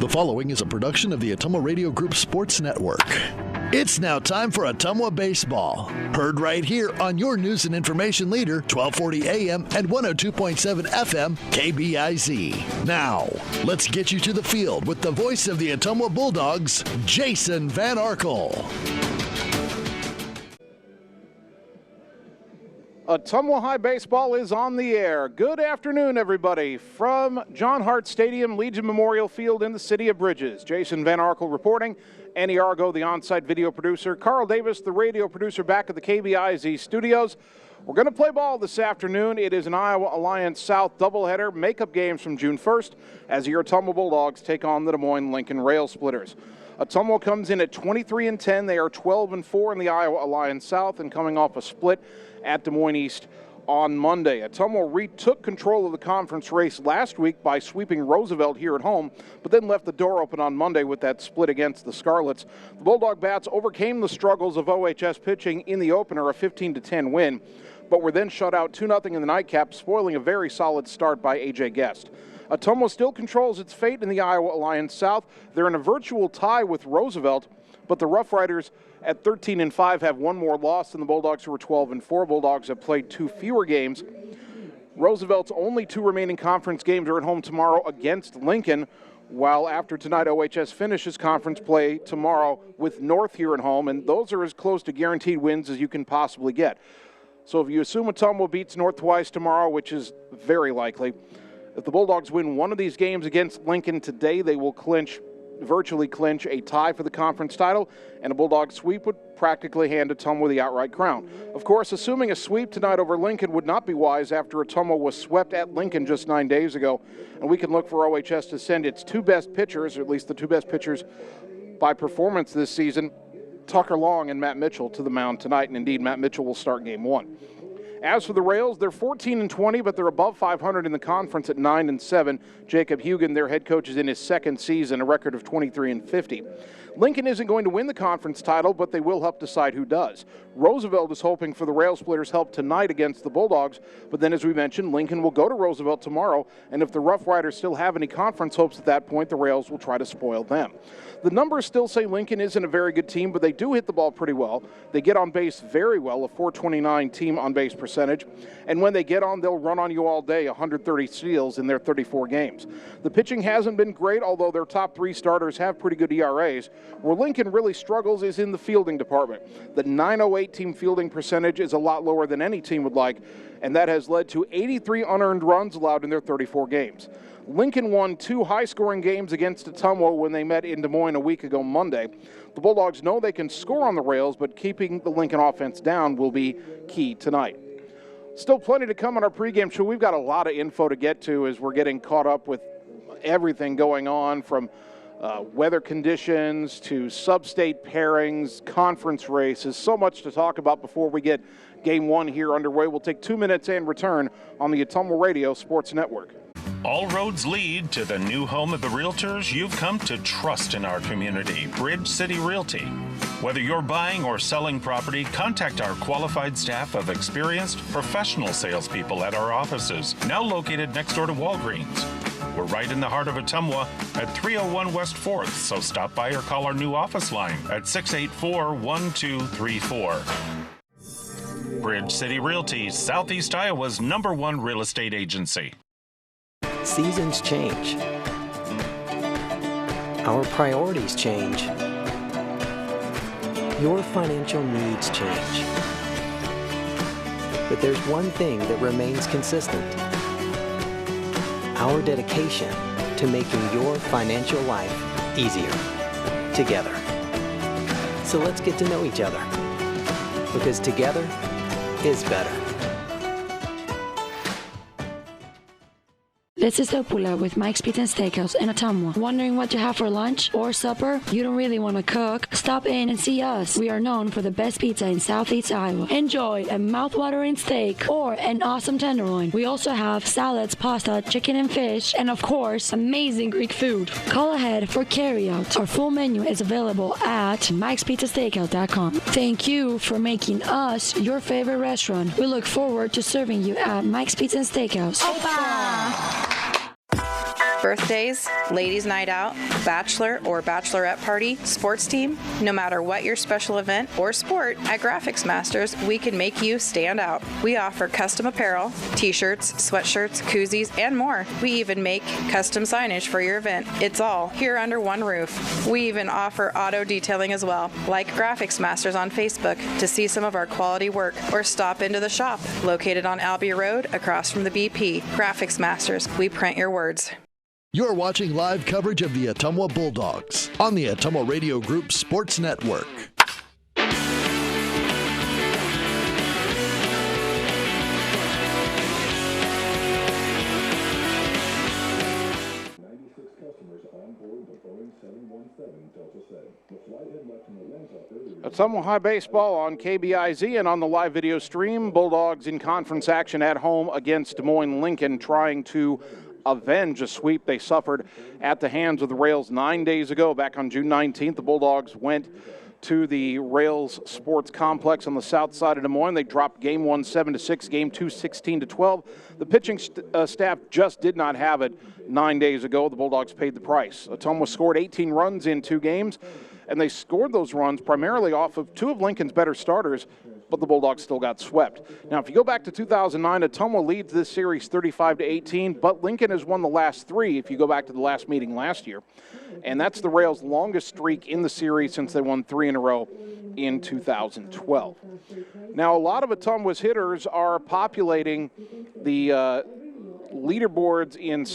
The following is a production of the Ottumwa Radio Group Sports Network. It's now time for Ottumwa Baseball. Heard right here on your news and information leader, 1240 AM and 102.7 FM, KBIZ. Now, let's get you to the field with the voice of the Ottumwa Bulldogs, Jason Van Arkel. Ottumwa High Baseball is on the air. Good afternoon, everybody. From John Hart Stadium, Legion Memorial Field in the city of Bridges. Jason Van Arkel reporting. Annie Argo, the on-site video producer. Carl Davis, the radio producer, back at the KBIZ studios. We're going to play ball this afternoon. It is an Iowa Alliance South doubleheader. Makeup games from June 1st as your Ottumwa Bulldogs take on the Des Moines Lincoln Railsplitters. Ottumwa comes in at 23-10. They are 12-4 in the Iowa Alliance South and coming off a split at Des Moines East on Monday. Ottumwa retook control of the conference race last week by sweeping Roosevelt here at home, but then left the door open on Monday with that split against the Scarlets. The Bulldog Bats overcame the struggles of OHS pitching in the opener, a 15-10 win, but were then shut out 2-0 in the nightcap, spoiling a very solid start by A.J. Guest. Ottumwa still controls its fate in the Iowa Alliance South. They're in a virtual tie with Roosevelt, but the Rough Riders at 13-5 have one more loss than the Bulldogs, who are 12-4. Bulldogs have played two fewer games. Roosevelt's only two remaining conference games are at home tomorrow against Lincoln, while after tonight OHS finishes conference play tomorrow with North here at home, and those are as close to guaranteed wins as you can possibly get. So if you assume Ottumwa beats North twice tomorrow, which is very likely, if the Bulldogs win one of these games against Lincoln today, they will virtually clinch a tie for the conference title, and a Bulldog sweep would practically hand Ottumwa the outright crown. Of course, assuming a sweep tonight over Lincoln would not be wise after Ottumwa was swept at Lincoln just 9 days ago, and we can look for OHS to send its two best pitchers, or at least the two best pitchers by performance this season, Tucker Long and Matt Mitchell, to the mound tonight, and indeed Matt Mitchell will start game one. As for the Rails, they're 14-20, but they're above 500 in the conference at 9-7. Jacob Hugan, their head coach, is in his second season, a record of 23-50. Lincoln isn't going to win the conference title, but they will help decide who does. Roosevelt is hoping for the Railsplitters' help tonight against the Bulldogs, but then, as we mentioned, Lincoln will go to Roosevelt tomorrow, and if the Rough Riders still have any conference hopes at that point, the Rails will try to spoil them. The numbers still say Lincoln isn't a very good team, but they do hit the ball pretty well. They get on base very well, a .429 team on-base percentage, and when they get on, they'll run on you all day, 130 steals in their 34 games. The pitching hasn't been great, although their top three starters have pretty good ERAs. Where Lincoln really struggles is in the fielding department. The .908 team fielding percentage is a lot lower than any team would like, and that has led to 83 unearned runs allowed in their 34 games. Lincoln won two high-scoring games against Ottumwa when they met in Des Moines a week ago Monday. The Bulldogs know they can score on the Rails, but keeping the Lincoln offense down will be key tonight. Still plenty to come on our pregame show. We've got a lot of info to get to as we're getting caught up with everything going on, from weather conditions to sub-state pairings, conference races, so much to talk about before we get game one here underway. We'll take 2 minutes and return on the Ottumwa Radio Sports Network. All roads lead to the new home of the realtors you've come to trust in our community, Bridge City Realty. Whether you're buying or selling property, contact our qualified staff of experienced professional salespeople at our offices, now located next door to Walgreens. We're right in the heart of Ottumwa at 301 West 4th, so stop by or call our new office line at 684-1234. Bridge City Realty, Southeast Iowa's #1 real estate agency. Seasons change. Our priorities change. Your financial needs change. But there's one thing that remains consistent: our dedication to making your financial life easier together. So let's get to know each other, because together is better. This is Opula with Mike's Pizza and Steakhouse in Ottumwa. Wondering what to have for lunch or supper? You don't really want to cook? Stop in and see us. We are known for the best pizza in Southeast Iowa. Enjoy a mouth-watering steak or an awesome tenderloin. We also have salads, pasta, chicken and fish, and of course, amazing Greek food. Call ahead for carryout. Our full menu is available at mikespizzasteakhouse.com. Thank you for making us your favorite restaurant. We look forward to serving you at Mike's Pizza and Steakhouse. Opa! Birthdays, ladies' night out, bachelor or bachelorette party, sports team, no matter what your special event or sport, at Graphics Masters, we can make you stand out. We offer custom apparel, t-shirts, sweatshirts, koozies, and more. We even make custom signage for your event. It's all here under one roof. We even offer auto detailing as well. Like Graphics Masters on Facebook to see some of our quality work, or stop into the shop located on Albee Road across from the BP. Graphics Masters, we print your words. You're watching live coverage of the Ottumwa Bulldogs on the Ottumwa Radio Group Sports Network. Ottumwa High Baseball on KBIZ and on the live video stream. Bulldogs in conference action at home against Des Moines Lincoln, trying to avenge a sweep they suffered at the hands of the Rails 9 days ago. Back on June 19th, the Bulldogs went to the Rails Sports Complex on the south side of Des Moines. They dropped Game 1 7-6, Game 2 16-12. The pitching staff just did not have it 9 days ago. The Bulldogs paid the price. Ottumwa scored 18 runs in 2 games, and they scored those runs primarily off of 2 of Lincoln's better starters, but the Bulldogs still got swept. Now, if you go back to 2009, Ottumwa leads this series 35-18, but Lincoln has won the last 3 if you go back to the last meeting last year. And that's the Rails' longest streak in the series since they won 3 in a row in 2012. Now, a lot of Ottumwa's hitters are populating the leaderboards in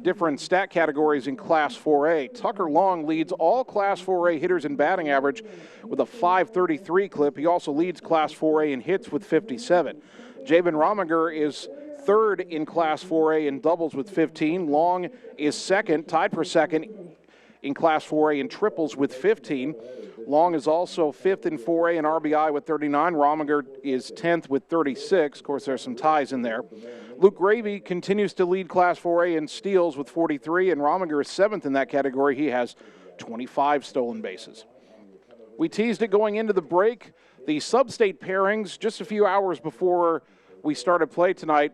different stat categories in Class 4A. Tucker Long leads all Class 4A hitters in batting average with a .533 clip. He also leads Class 4A in hits with 57. Jabin Rominger is third in Class 4A in doubles with 15. Long is second, tied for second in Class 4A in triples with 15. Long is also fifth in 4A in RBI with 39. Rominger is 10th with 36. Of course, there's some ties in there. Luke Gravey continues to lead Class 4A in steals with 43, and Rominger is 7th in that category. He has 25 stolen bases. We teased it going into the break. The sub-state pairings, just a few hours before we started play tonight,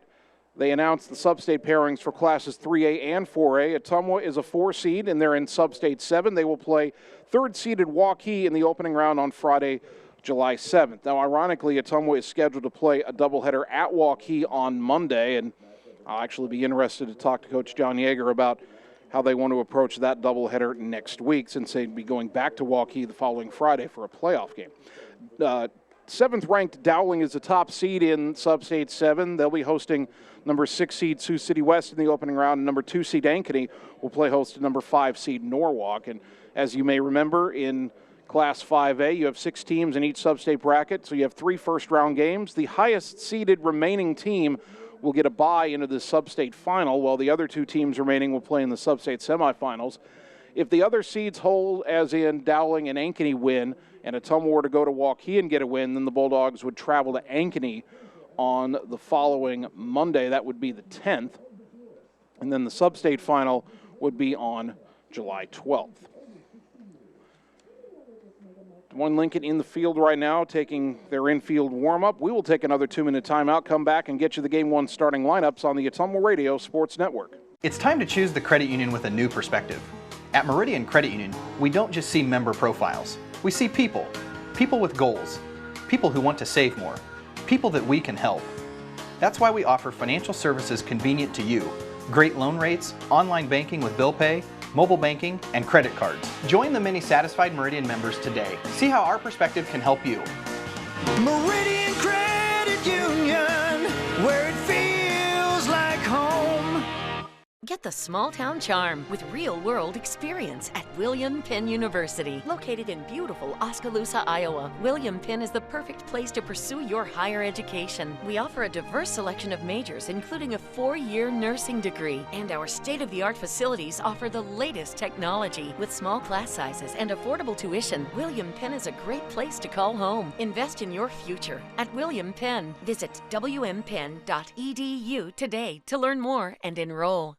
they announced the sub-state pairings for Classes 3A and 4A. Ottumwa is a 4 seed, and they're in sub-state 7. They will play third-seeded Waukee in the opening round on Friday, July 7th. Now, ironically, Ottumwa is scheduled to play a doubleheader at Waukee on Monday, and I'll actually be interested to talk to Coach John Yeager about how they want to approach that doubleheader next week, since they'd be going back to Waukee the following Friday for a playoff game. 7th-ranked Dowling is the top seed in Sub-State 7. They'll be hosting number 6 seed Sioux City West in the opening round, and number 2 seed Ankeny will play host to number 5 seed Norwalk. And as you may remember, in Class 5A, you have 6 teams in each sub-state bracket, so you have 3 first-round games. The highest-seeded remaining team will get a bye into the sub-state final, while the other 2 teams remaining will play in the sub-state semifinals. If the other seeds hold, as in Dowling and Ankeny win, and Ottumwa were to go to Waukee and get a win, then the Bulldogs would travel to Ankeny on the following Monday. That would be the 10th. And then the sub-state final would be on July 12th. Des Moines Lincoln in the field right now, taking their infield warm-up. We will take another 2-minute timeout, come back, and get you the Game 1 starting lineups on the Ottumwa Radio Sports Network. It's time to choose the credit union with a new perspective. At Meridian Credit Union, we don't just see member profiles. We see people. People with goals. People who want to save more. People that we can help. That's why we offer financial services convenient to you. Great loan rates, online banking with bill pay, mobile banking, and credit cards. Join the many satisfied Meridian members today. See how our perspective can help you. Meridian Credit Union, where it feels like home. Get the small town charm with real-world experience at William Penn University. Located in beautiful Oskaloosa, Iowa, William Penn is the perfect place to pursue your higher education. We offer a diverse selection of majors, including a 4-year nursing degree, and our state-of-the-art facilities offer the latest technology. With small class sizes and affordable tuition, William Penn is a great place to call home. Invest in your future at William Penn. Visit wmpenn.edu today to learn more and enroll.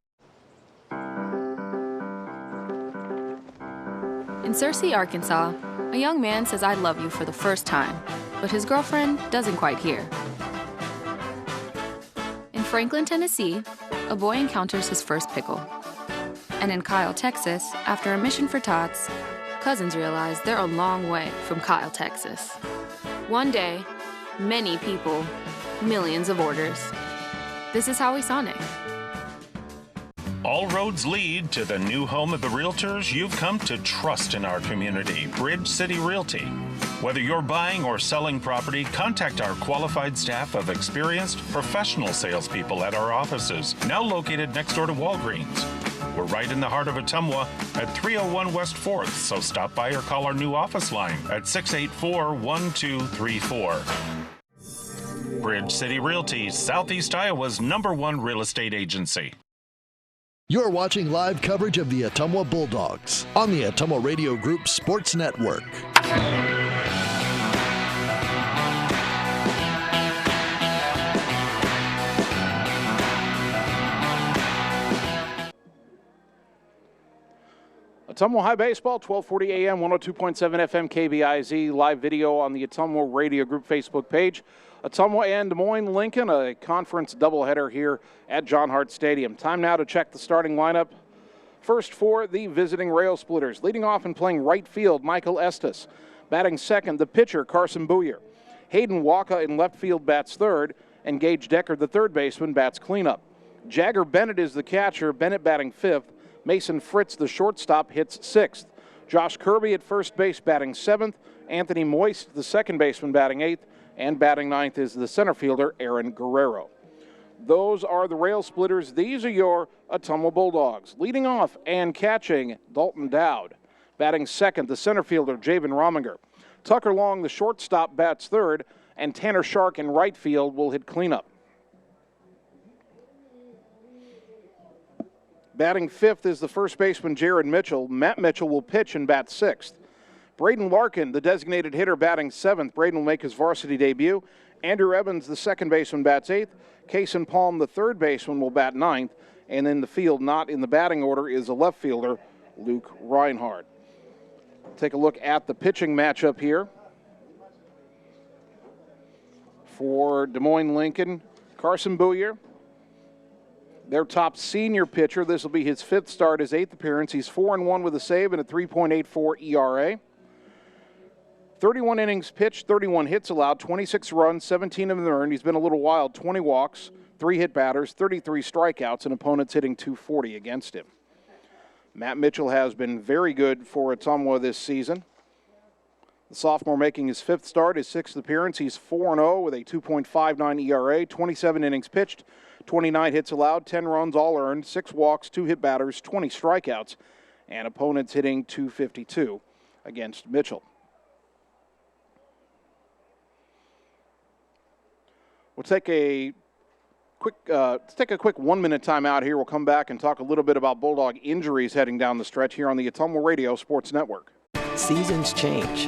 In Searcy, Arkansas, a young man says I love you for the first time, but his girlfriend doesn't quite hear. In Franklin, Tennessee, a boy encounters his first pickle. And in Kyle, Texas, after a mission for tots, cousins realize they're a long way from Kyle, Texas. One day, many people, millions of orders. This is Howie Sonic. All roads lead to the new home of the realtors you've come to trust in our community, Bridge City Realty. Whether you're buying or selling property, contact our qualified staff of experienced professional salespeople at our offices, now located next door to Walgreens. We're right in the heart of Ottumwa at 301 West 4th, so stop by or call our new office line at 684-1234. Bridge City Realty, Southeast Iowa's #1 real estate agency. You're watching live coverage of the Ottumwa Bulldogs on the Ottumwa Radio Group Sports Network. Ottumwa High Baseball, 1240 AM, 102.7 FM KBIZ, live video on the Ottumwa Radio Group Facebook page. Ottumwa and Des Moines Lincoln, a conference doubleheader here at John Hart Stadium. Time now to check the starting lineup. First for the visiting Railsplitters. Leading off and playing right field, Michael Estes. Batting second, the pitcher, Carson Booyer. Hayden Waka in left field bats third, and Gage Decker, the third baseman, bats cleanup. Jagger Bennett is the catcher, Bennett batting fifth. Mason Fritz, the shortstop, hits sixth. Josh Kirby at first base batting seventh. Anthony Moist, the second baseman, batting eighth. And batting ninth is the center fielder, Aaron Guerrero. Those are the Railsplitters. These are your Ottumwa Bulldogs. Leading off and catching, Dalton Dowd. Batting second, the center fielder, Javen Rominger. Tucker Long, the shortstop, bats third. And Tanner Shark in right field will hit cleanup. Batting fifth is the first baseman, Jared Mitchell. Matt Mitchell will pitch and bat sixth. Braden Larkin, the designated hitter, batting seventh. Braden will make his varsity debut. Andrew Evans, the second baseman, bats eighth. Kason Palm, the third baseman, will bat ninth. And in the field, not in the batting order, is a left fielder, Luke Reinhardt. Take a look at the pitching matchup here. For Des Moines Lincoln, Carson Booyer, their top senior pitcher. This will be his fifth start, his eighth appearance. He's 4-1 with a save and a 3.84 ERA. 31 innings pitched, 31 hits allowed, 26 runs, 17 of them earned. He's been a little wild, 20 walks, 3 hit batters, 33 strikeouts, and opponents hitting .240 against him. Matt Mitchell has been very good for Ottumwa this season. The sophomore making his fifth start, his sixth appearance. He's 4-0 with a 2.59 ERA, 27 innings pitched, 29 hits allowed, 10 runs all earned, 6 walks, 2 hit batters, 20 strikeouts, and opponents hitting .252 against Mitchell. We'll take a quick 1-minute timeout here. We'll come back and talk a little bit about Bulldog injuries heading down the stretch here on the Ottumwa Radio Sports Network. Seasons change.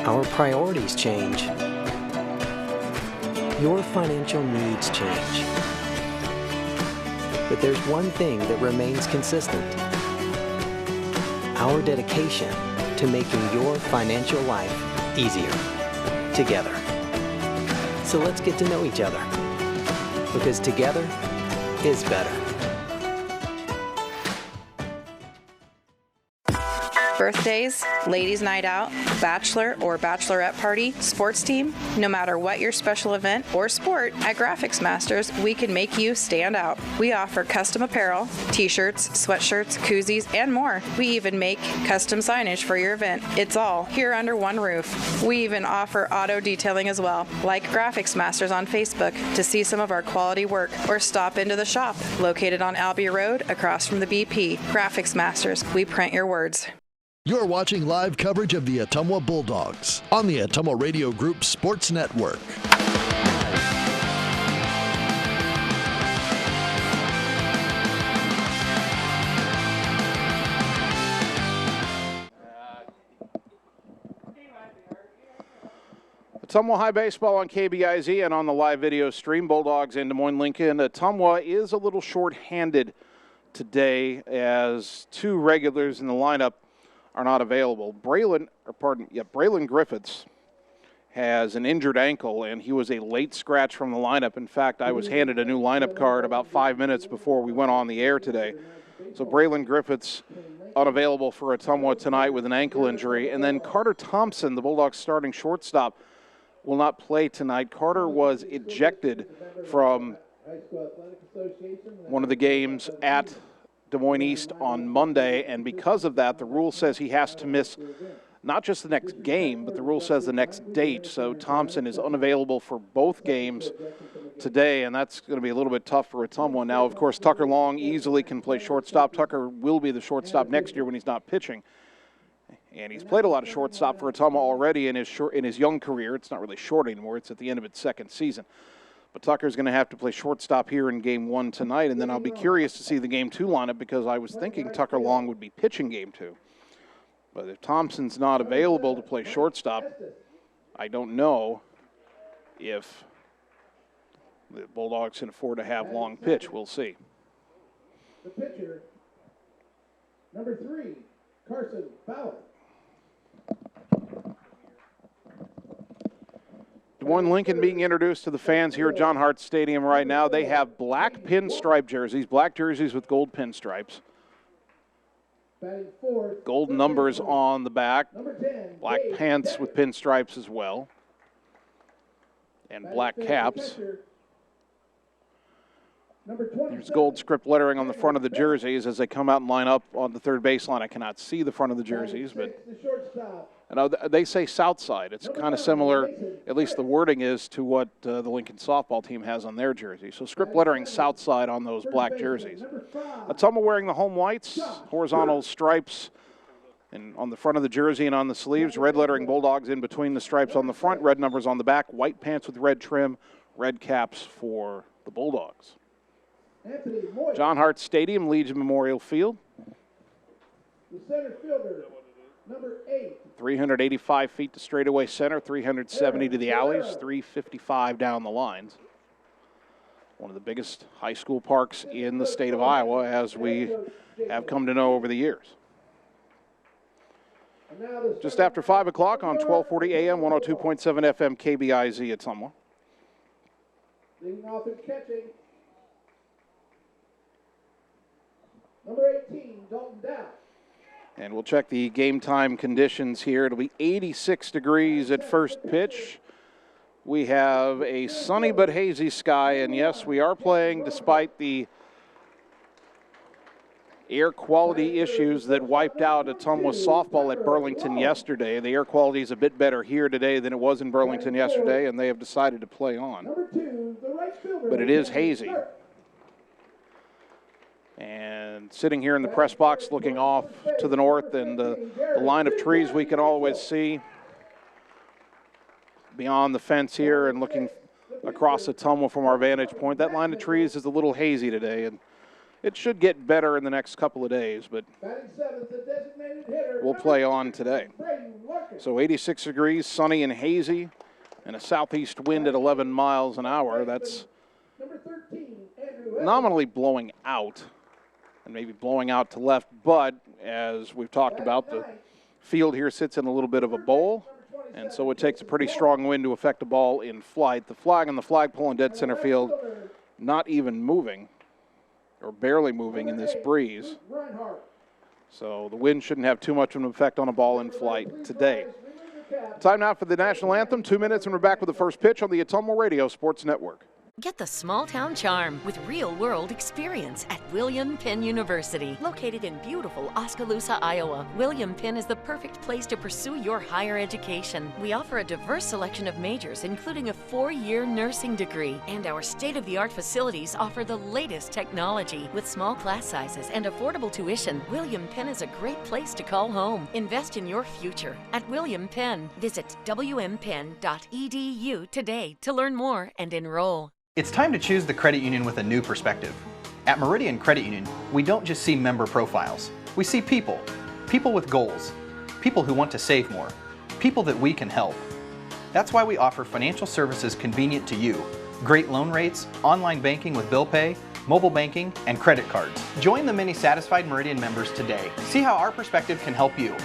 Our priorities change. Your financial needs change. But there's one thing that remains consistent. Our dedication to making your financial life easier together. So let's get to know each other, because together is better. Birthdays, ladies' night out, bachelor or bachelorette party, sports team, no matter what your special event or sport, at Graphics Masters, we can make you stand out. We offer custom apparel, t-shirts, sweatshirts, koozies, and more. We even make custom signage for your event. It's all here under one roof. We even offer auto detailing as well. Like Graphics Masters on Facebook to see some of our quality work, or stop into the shop located on Albee Road across from the BP. Graphics Masters, we print your words. You're watching live coverage of the Ottumwa Bulldogs on the Ottumwa Radio Group Sports Network. Ottumwa High Baseball on KBIZ and on the live video stream. Bulldogs in Des Moines Lincoln. Ottumwa is a little short-handed today as 2 regulars in the lineup are not available. Braylon Griffiths has an injured ankle, and he was a late scratch from the lineup. In fact, I was handed a new lineup card about 5 minutes before we went on the air today. So Braylon Griffiths unavailable for Ottumwa tonight with an ankle injury. And then Carter Thompson, the Bulldogs starting shortstop, will not play tonight. Carter was ejected from one of the games at Des Moines East on Monday, and because of that, the rule says he has to miss not just the next game, but the rule says the next date. So Thompson is unavailable for both games today, and that's going to be a little bit tough for Ottumwa. Now, of course, Tucker Long easily can play shortstop. Tucker will be the shortstop next year when he's not pitching. And he's played a lot of shortstop for Ottumwa already in his young career. It's not really short anymore. It's at the end of its second season. But Tucker's going to have to play shortstop here in Game 1 tonight, and then I'll be curious to see the Game 2 lineup because I was thinking Tucker Long would be pitching Game 2. But if Thompson's not available to play shortstop, I don't know if the Bulldogs can afford to have Long pitch. We'll see. The pitcher, number 3, Carson Bauer. Des Moines Lincoln being introduced to the fans here at John Hart Stadium right now. They have black pinstripe jerseys, black jerseys with gold pinstripes. Gold numbers on the back, black pants with pinstripes as well, and black caps. There's gold script lettering on the front of the jerseys as they come out and line up on the third baseline. I cannot see the front of the jerseys, but they say south side. It's kind of similar, at least the wording is, to what the Lincoln softball team has on their jersey. So script lettering south side on those black jerseys. Ottumwa wearing the home whites, horizontal stripes and on the front of the jersey and on the sleeves. Red lettering Bulldogs in between the stripes on the front, red numbers on the back, white pants with red trim, red caps for the Bulldogs. John Hart Stadium, Legion Memorial Field. The center fielder, number 8. 385 feet to straightaway center, 370 to the alleys, 355 down the lines. One of the biggest high school parks in the state of Iowa, as we have come to know over the years. Just after 5 o'clock on 1240 AM, 102.7 FM KBIZ Ottumwa. Leading off and catching, number 18, Dalton Dow. And we'll check the game time conditions here. It'll be 86 degrees at first pitch. We have a sunny but hazy sky, and yes, we are playing despite the air quality issues that wiped out Ottumwa softball at Burlington yesterday. The air quality is a bit better here today than it was in Burlington yesterday, and they have decided to play on. But it is hazy. And sitting here in the press box looking off to the north and the line of trees we can always see beyond the fence here and looking across Ottumwa from our vantage point. That line of trees is a little hazy today, and it should get better in the next couple of days, but we'll play on today. So 86 degrees, sunny and hazy, and a southeast wind at 11 miles an hour. That's nominally blowing out and maybe blowing out to left, but as we've talked about, the field here sits in a little bit of a bowl, and so it takes a pretty strong wind to affect a ball in flight. The flag on the flagpole in dead center field not even moving, or barely moving in this breeze. So the wind shouldn't have too much of an effect on a ball in flight today. Time now for the national anthem. 2 minutes and we're back with the first pitch on the Ottumwa Radio Sports Network. Get the small town charm with real-world experience at William Penn University. Located in beautiful Oskaloosa, Iowa, William Penn is the perfect place to pursue your higher education. We offer a diverse selection of majors, including a 4-year nursing degree. And our state-of-the-art facilities offer the latest technology. With small class sizes and affordable tuition, William Penn is a great place to call home. Invest in your future at William Penn. Visit wmpenn.edu today to learn more and enroll. It's time to choose the credit union with a new perspective. At Meridian Credit Union, we don't just see member profiles. We see people. People with goals. People who want to save more. People that we can help. That's why we offer financial services convenient to you. Great loan rates, online banking with bill pay, mobile banking, and credit cards. Join the many satisfied Meridian members today. See how our perspective can help you.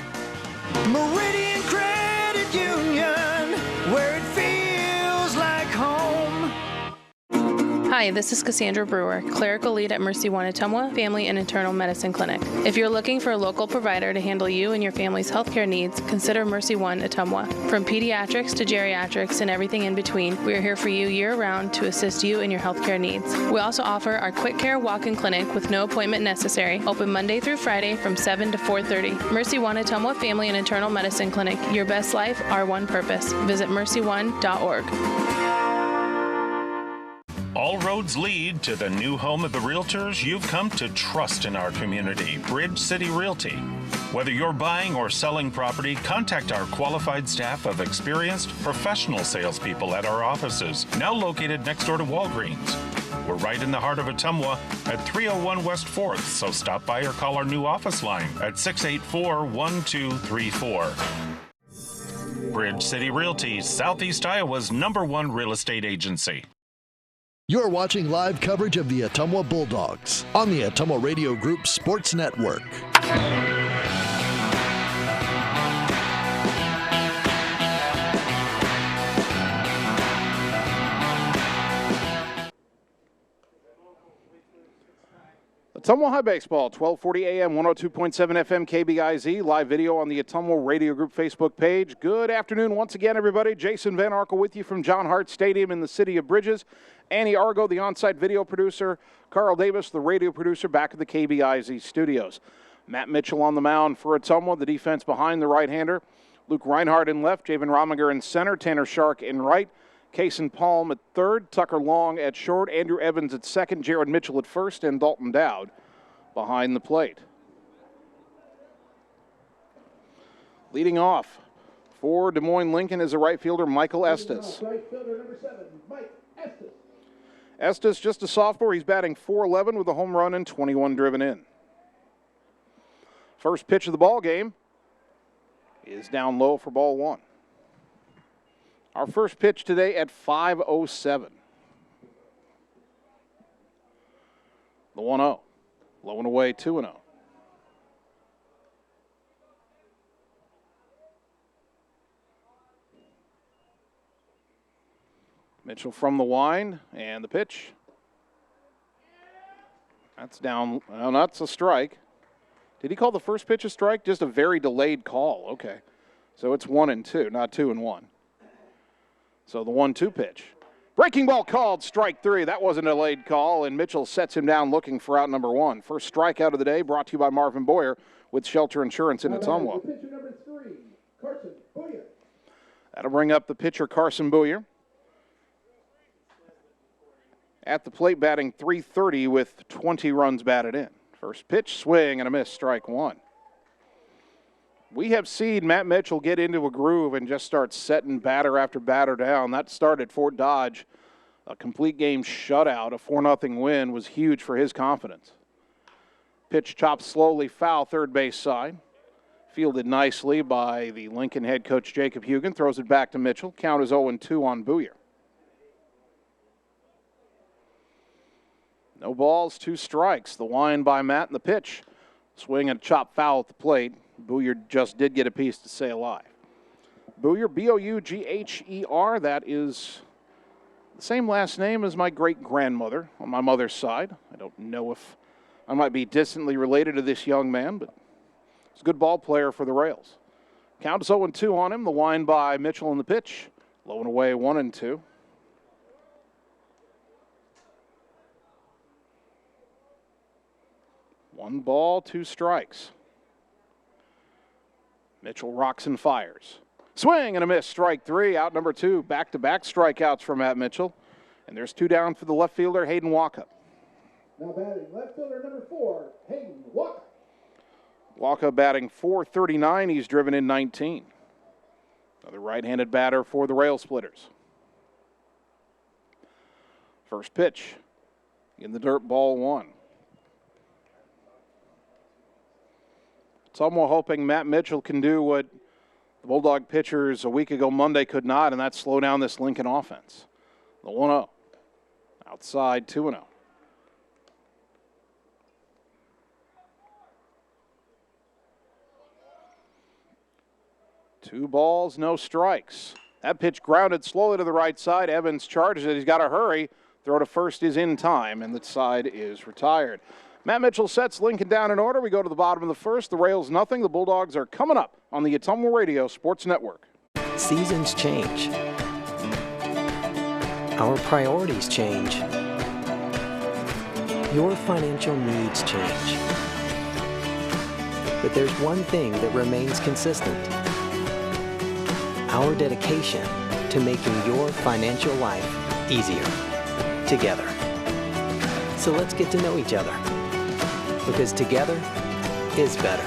Meridian Credit Union, where it Hi, this is Cassandra Brewer, clerical lead at Mercy One Ottumwa Family and Internal Medicine Clinic. If you're looking for a local provider to handle you and your family's healthcare needs, consider Mercy One Ottumwa. From pediatrics to geriatrics and everything in between, we are here for you year-round to assist you in your healthcare needs. We also offer our Quick Care Walk-in Clinic with no appointment necessary, open Monday through Friday from 7 to 4:30. Mercy One Ottumwa Family and Internal Medicine Clinic. Your best life, our one purpose. Visit mercyone.org. All roads lead to the new home of the Realtors you've come to trust in our community, Bridge City Realty. Whether you're buying or selling property, contact our qualified staff of experienced professional salespeople at our offices, now located next door to Walgreens. We're right in the heart of Ottumwa at 301 West 4th, so stop by or call our new office line at 684-1234. Bridge City Realty, Southeast Iowa's #1 real estate agency. You're watching live coverage of the Ottumwa Bulldogs on the Ottumwa Radio Group Sports Network. Ottumwa High Baseball, 1240 AM, 102.7 FM, KBIZ, live video on the Ottumwa Radio Group Facebook page. Good afternoon once again, everybody. Jason Van Arkel with you from John Hart Stadium in the city of Bridges. Annie Argo, the on-site video producer. Carl Davis, the radio producer, back at the KBIZ studios. Matt Mitchell on the mound for Ottumwa, the defense behind the right-hander. Luke Reinhardt in left, Javen Rominger in center, Tanner Shark in right. Kason Palm at third, Tucker Long at short, Andrew Evans at second, Jared Mitchell at first, and Dalton Dowd behind the plate. Leading off for Des Moines Lincoln is a right fielder, Michael Estes. Right fielder number 7, Mike Estes. Estes, just a sophomore, he's batting .411 with a home run and 21 driven in. First pitch of the ball game is down low for ball one. Our first pitch today at 5:07. The 1-0. Low and away, 2-0. Mitchell from the wind, and the pitch. That's down. Well, that's a strike. Did he call the first pitch a strike? Just a very delayed call. Okay. So it's 1-2, not 2-1. So the 1-2 pitch. Breaking ball called, strike three. That was a delayed call, and Mitchell sets him down looking for out number one. First strikeout of the day brought to you by Marvin Boyer with Shelter Insurance in Ottumwa. Pitcher number 3, Carson Boyer. That'll bring up the pitcher, Carson Boyer. At the plate, batting .330 with 20 runs batted in. First pitch, swing and a miss, strike one. We have seen Matt Mitchell get into a groove and just start setting batter after batter down. That started Fort Dodge. A complete game shutout, a 4-0 win was huge for his confidence. Pitch chopped slowly foul, third base side. Fielded nicely by the Lincoln head coach Jacob Hugan. Throws it back to Mitchell. Count is 0-2 on Boyer. No balls, 2 strikes. The wind by Matt and the pitch. Swing and a chop foul at the plate. Booyer just did get a piece to stay alive. Booyer, B-O-U-G-H-E-R. That is the same last name as my great-grandmother on my mother's side. I don't know if I might be distantly related to this young man, but he's a good ball player for the Rails. Count is 0-2 on him. The wind by Mitchell in the pitch. Low and away, 1-2. One ball, 2 strikes. Mitchell rocks and fires. Swing and a miss, strike 3, out number 2. Back-to-back strikeouts for Matt Mitchell. And there's 2 down for the left fielder, Hayden Walkup. Now batting left fielder number 4, Hayden Walkup. Walkup batting .439, he's driven in 19. Another right-handed batter for the Railsplitters. First pitch in the dirt, ball 1. Somewhat hoping Matt Mitchell can do what the Bulldog pitchers a week ago Monday could not, and that's slow down this Lincoln offense. The 1-0. Outside, 2-0. Two balls, no strikes. That pitch grounded slowly to the right side. Evans charges it. He's got to hurry. Throw to first is in time, and the side is retired. Matt Mitchell sets Lincoln down in order. We go to the bottom of the first. The Rails nothing. The Bulldogs are coming up on the Ottumwa Radio Sports Network. Seasons change. Our priorities change. Your financial needs change. But there's one thing that remains consistent. Our dedication to making your financial life easier together. So let's get to know each other, because together is better.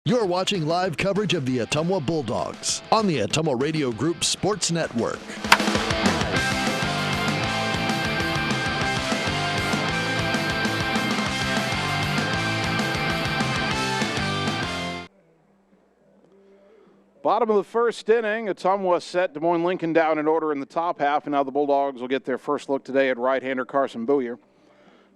You're watching live coverage of the Ottumwa Bulldogs on the Ottumwa Radio Group Sports Network. Bottom of the first inning, Ottumwa set Des Moines Lincoln down in order in the top half, and now the Bulldogs will get their first look today at right-hander Carson Booyer.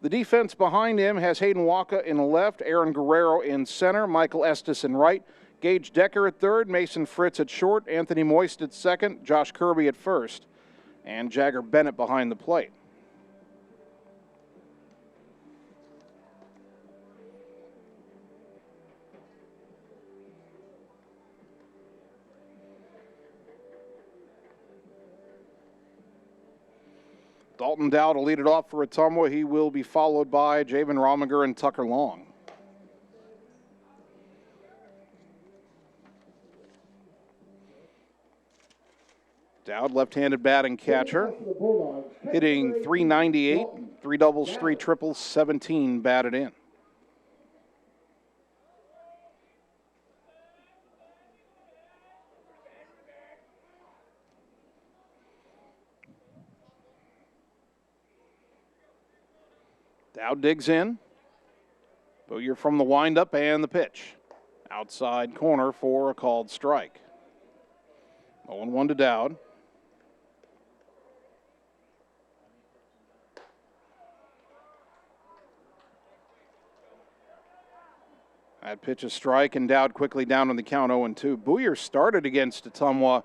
The defense behind him has Hayden Waka in left, Aaron Guerrero in center, Michael Estes in right, Gage Decker at third, Mason Fritz at short, Anthony Moist at second, Josh Kirby at first, and Jagger Bennett behind the plate. Dalton Dowd will lead it off for Ottumwa. He will be followed by Javen Rominger and Tucker Long. Dowd, left-handed batting catcher, hitting .398, 3 doubles, 3 triples, 17 batted in. Dowd digs in. Booyer from the windup and the pitch. Outside corner for a called strike. 0-1 to Dowd. That pitch is strike, and Dowd quickly down on the count, 0-2. Booyer started against Ottumwa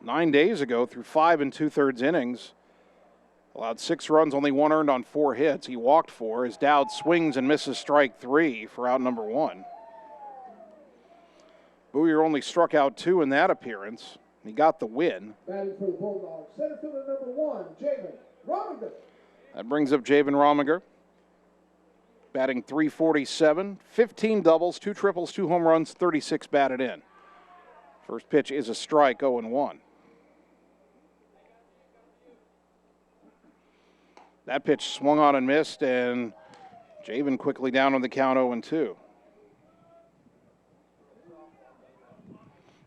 9 days ago through 5 2/3 innings. Allowed 6 runs, only 1 earned on 4 hits. He walked 4 as Dowd swings and misses strike 3 for out number 1. Booyer only struck out 2 in that appearance. He got the win. Batting for the Bulldogs, center fielder number 1, Javen Rominger. That brings up Javen Rominger. Batting .347, 15 doubles, 2 triples, 2 home runs, 36 batted in. First pitch is a strike, 0-1. That pitch swung on and missed, and Javen quickly down on the count, 0-2.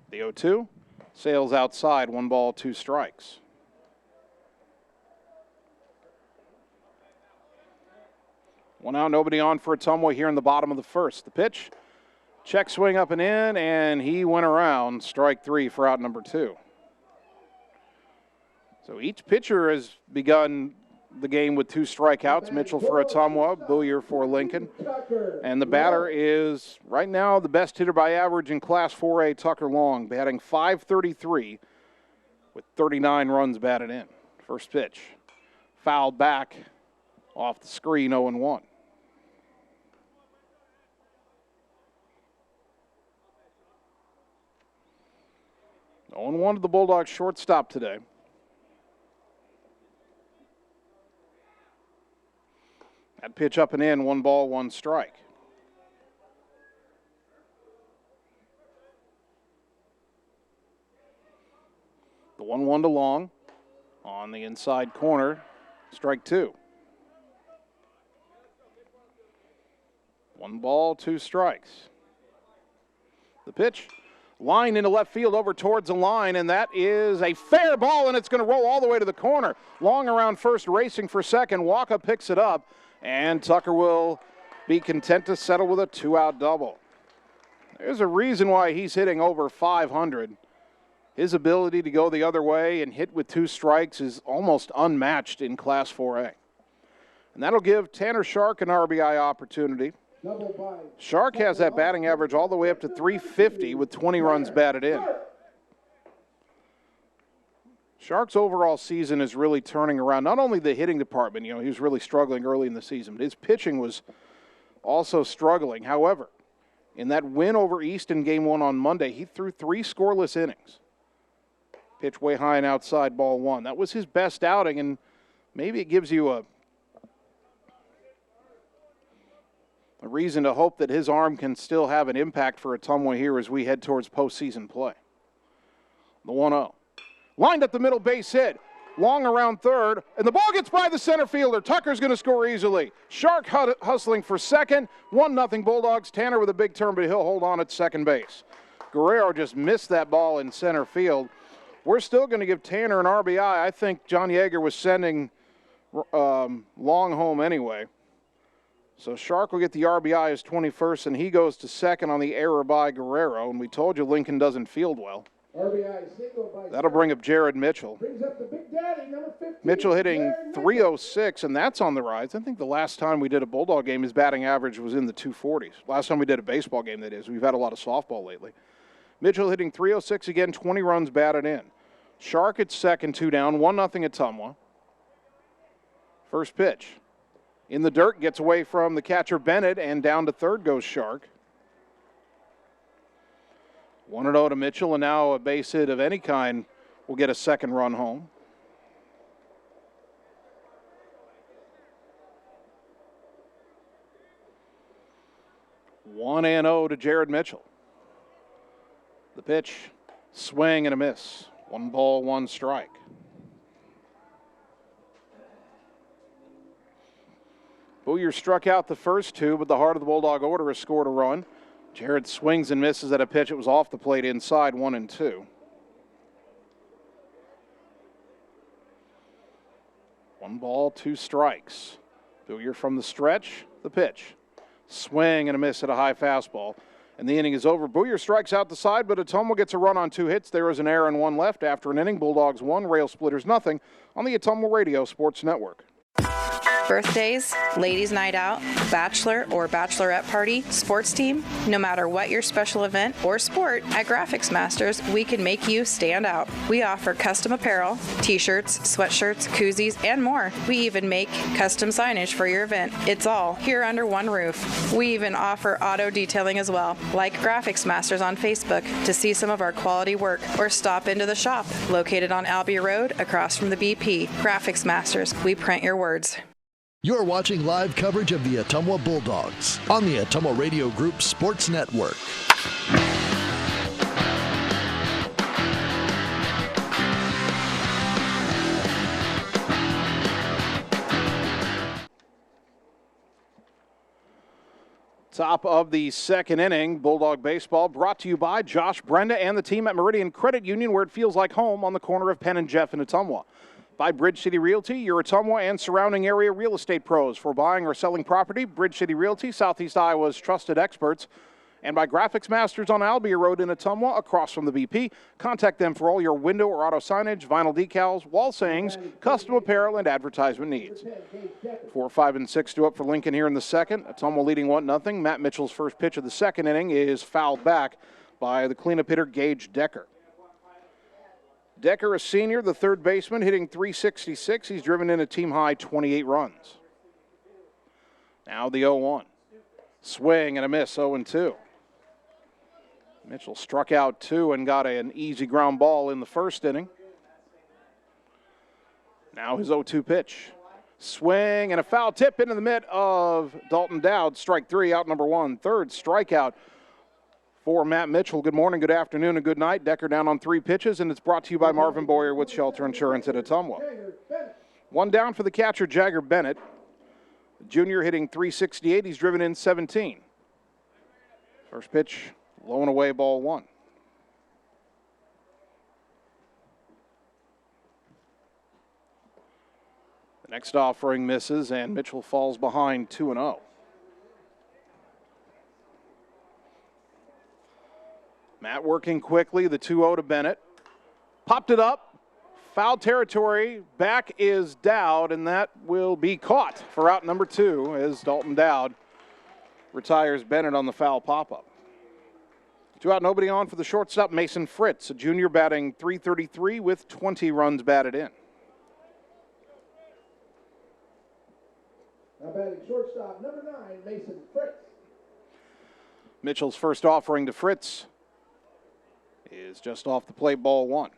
The 0-2 sails outside, 1 ball, 2 strikes. One out, nobody on for Ottumwa here in the bottom of the first. The pitch, check swing up and in, and he went around, strike 3 for out number 2. So each pitcher has begun the game with 2 strikeouts. Mitchell for Ottumwa, Booyer for Lincoln. And the batter is right now the best hitter by average in Class 4A, Tucker Long, batting .533 with 39 runs batted in. First pitch, fouled back off the screen, 0-1. To the Bulldogs shortstop today. That pitch up and in, 1 ball, 1 strike. The 1-1 to Long on the inside corner, strike 2. 1 ball, 2 strikes. The pitch, line into left field over towards the line, and that is a fair ball, and it's going to roll all the way to the corner. Long around first, racing for second. Waka picks it up, and Tucker will be content to settle with a 2-out double. There's a reason why he's hitting over .500. His ability to go the other way and hit with 2 strikes is almost unmatched in Class 4A. And that'll give Tanner Shark an RBI opportunity. Shark has that batting average all the way up to .350 with 20 runs batted in. Sharks' overall season is really turning around. Not only the hitting department, he was really struggling early in the season, but his pitching was also struggling. However, in that win over Easton Game 1 on Monday, he threw 3 scoreless innings. Pitch way high and outside, ball 1. That was his best outing, and maybe it gives you a reason to hope that his arm can still have an impact for Ottumwa here as we head towards postseason play. The 1-0. Lined up the middle, base hit. Long around third, and the ball gets by the center fielder. Tucker's going to score easily. Shark hustling for second. 1-0 Bulldogs. Tanner with a big turn, but he'll hold on at second base. Guerrero just missed that ball in center field. We're still going to give Tanner an RBI. I think John Yeager was sending Long home anyway. So Shark will get the RBI as 21st, and he goes to second on the error by Guerrero. And we told you Lincoln doesn't field well. That'll bring up Jared Mitchell. Brings up the big daddy, number 15. Mitchell hitting .306, and that's on the rise. I think the last time we did a Bulldog game, his batting average was in the 240s. Last time we did a baseball game, that is. We've had a lot of softball lately. Mitchell hitting .306 again, 20 runs batted in. Shark at second, 2 down, 1-0 Ottumwa. First pitch. In the dirt, gets away from the catcher Bennett, and down to third goes Shark. 1-0 to Mitchell, and now a base hit of any kind will get a second run home. One and 0 to Jared Mitchell. The pitch, swing and a miss. 1 ball, 1 strike. Booyer struck out the first 2, but the heart of the Bulldog order has scored a run. Jared swings and misses at a pitch. It was off the plate inside, 1-2. 1 ball, 2 strikes. Booyer from the stretch, the pitch. Swing and a miss at a high fastball. And the inning is over. Booyer strikes out the side, but Ottumwa gets a run on 2 hits. There is an error and 1 left after an inning. Bulldogs 1, Railsplitters 0 on the Ottumwa Radio Sports Network. Birthdays, ladies' night out, bachelor or bachelorette party, sports team, no matter what your special event or sport, at Graphics Masters, we can make you stand out. We offer custom apparel, t-shirts, sweatshirts, koozies, and more. We even make custom signage for your event. It's all here under one roof. We even offer auto detailing as well. Like Graphics Masters on Facebook to see some of our quality work, or stop into the shop located on Albee Road across from the BP. Graphics Masters, we print your words. You're watching live coverage of the Ottumwa Bulldogs on the Ottumwa Radio Group Sports Network. Top of the second inning, Bulldog baseball brought to you by Josh Brenda and the team at Meridian Credit Union, where it feels like home on the corner of Penn and Jeff in Ottumwa. By Bridge City Realty, your Ottumwa and surrounding area real estate pros for buying or selling property. Bridge City Realty, Southeast Iowa's trusted experts. And by Graphics Masters on Albee Road in Ottumwa, across from the BP. Contact them for all your window or auto signage, vinyl decals, wall sayings, custom apparel, and advertisement needs. 4, 5, and 6 due up for Lincoln here in the second. Ottumwa leading 1-0. Matt Mitchell's first pitch of the second inning is fouled back by the cleanup hitter Gage Decker. Decker, a senior, the third baseman, hitting .366. He's driven in a team-high 28 runs. Now the 0-1. Swing and a miss, 0-2. Mitchell struck out 2 and got an easy ground ball in the first inning. Now his 0-2 pitch. Swing and a foul tip into the mitt of Dalton Dowd. Strike 3, out number 1. Third strikeout for Matt Mitchell. Good morning, good afternoon, and good night. Decker down on 3 pitches, and it's brought to you by Marvin Boyer with Shelter Insurance at Ottumwa. 1 down for the catcher, Jagger Bennett. Junior hitting .368. He's driven in 17. First pitch, low and away, ball 1. The next offering misses, and Mitchell falls behind 2-0. Matt working quickly, the 2-0 to Bennett. Popped it up, foul territory, back is Dowd, and that will be caught for out number 2 as Dalton Dowd retires Bennett on the foul pop-up. Two out, nobody on for the shortstop, Mason Fritz, a junior batting .333 with 20 runs batted in. Now batting shortstop, number 9, Mason Fritz. Mitchell's first offering to Fritz is just off the plate, ball 1.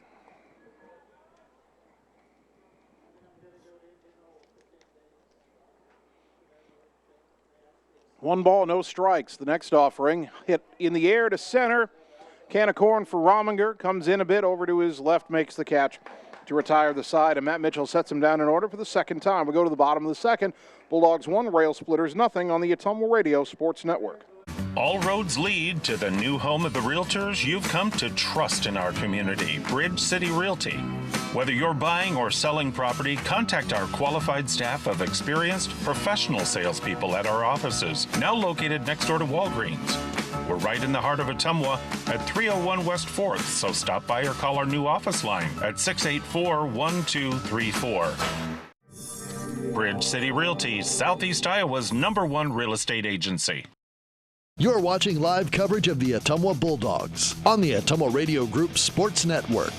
One ball, no strikes. The next offering hit in the air to center. Can of corn for Rominger. Comes in a bit over to his left, makes the catch to retire the side. And Matt Mitchell sets him down in order for the second time. We go to the bottom of the second. Bulldogs 1, Railsplitters nothing on the Ottumwa Radio Sports Network. All roads lead to the new home of the Realtors you've come to trust in our community, Bridge City Realty. Whether you're buying or selling property, contact our qualified staff of experienced professional salespeople at our offices, now located next door to Walgreens. We're right in the heart of Ottumwa at 301 West 4th, so stop by or call our new office line at 684-1234. Bridge City Realty, Southeast Iowa's #1 real estate agency. You're watching live coverage of the Ottumwa Bulldogs on the Ottumwa Radio Group Sports Network.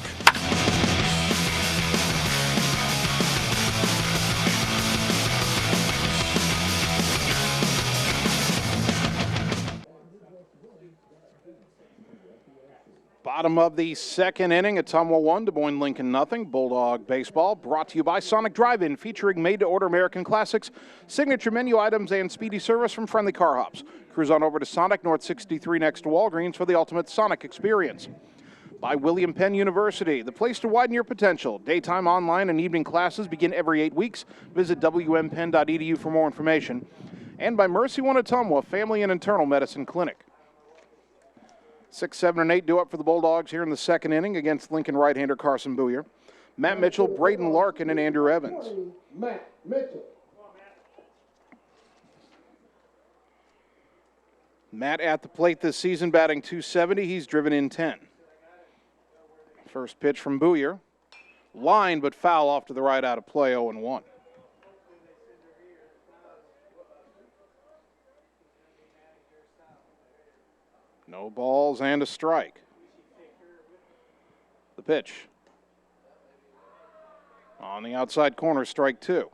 Bottom of the second inning, Ottumwa 1, Des Moines Lincoln nothing. Bulldog baseball brought to you by Sonic Drive-In, featuring made-to-order American classics, signature menu items, and speedy service from friendly car hops. Cruise on over to Sonic, North 63 next to Walgreens for the ultimate Sonic experience. By William Penn University, the place to widen your potential. Daytime, online, and evening classes begin every 8 weeks. Visit wmpenn.edu for more information. And by Mercy One Ottumwa Family and Internal Medicine Clinic. 6, 7, and 8 due up for the Bulldogs here in the second inning against Lincoln right-hander Carson Booyer. Matt Mitchell, Braden Larkin, and Andrew Evans. Matt Mitchell. Matt at the plate this season, batting .270. He's driven in 10. First pitch from Booyer. Line, but foul off to the right out of play, 0-1. No balls and a strike. The pitch. On the outside corner, strike 2.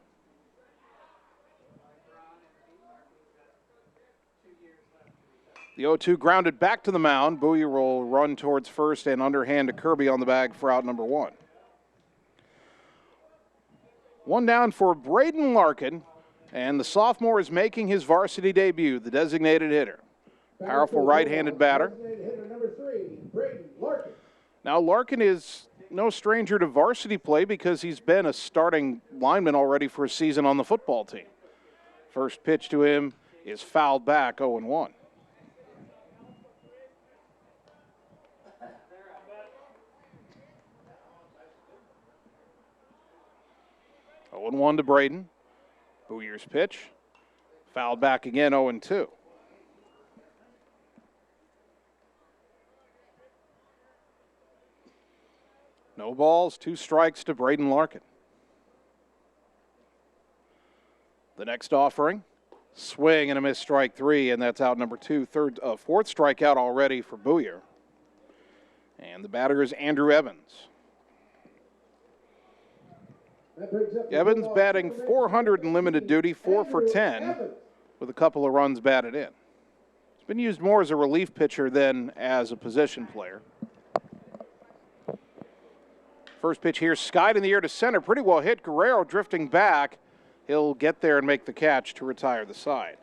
The 0-2 grounded back to the mound. Booyer will run towards first and underhand to Kirby on the bag for out number 1. One down for Braden Larkin, and the sophomore is making his varsity debut, the designated hitter. Powerful right-handed batter. Number 3, Braden Larkin. Now Larkin is no stranger to varsity play because he's been a starting lineman already for a season on the football team. First pitch to him is fouled back, 0-1. To Braden. Booyer's pitch. Fouled back again, 0-2. No balls, 2 strikes to Braden Larkin. The next offering, swing and a miss, strike 3, and that's out number 2. Fourth strikeout already for Booyer. And the batter is Andrew Evans. Evans batting .400 in limited duty, 4 for 10, with a couple of runs batted in. He's been used more as a relief pitcher than as a position player. First pitch here, skied in the air to center. Pretty well hit. Guerrero drifting back. He'll get there and make the catch to retire the side.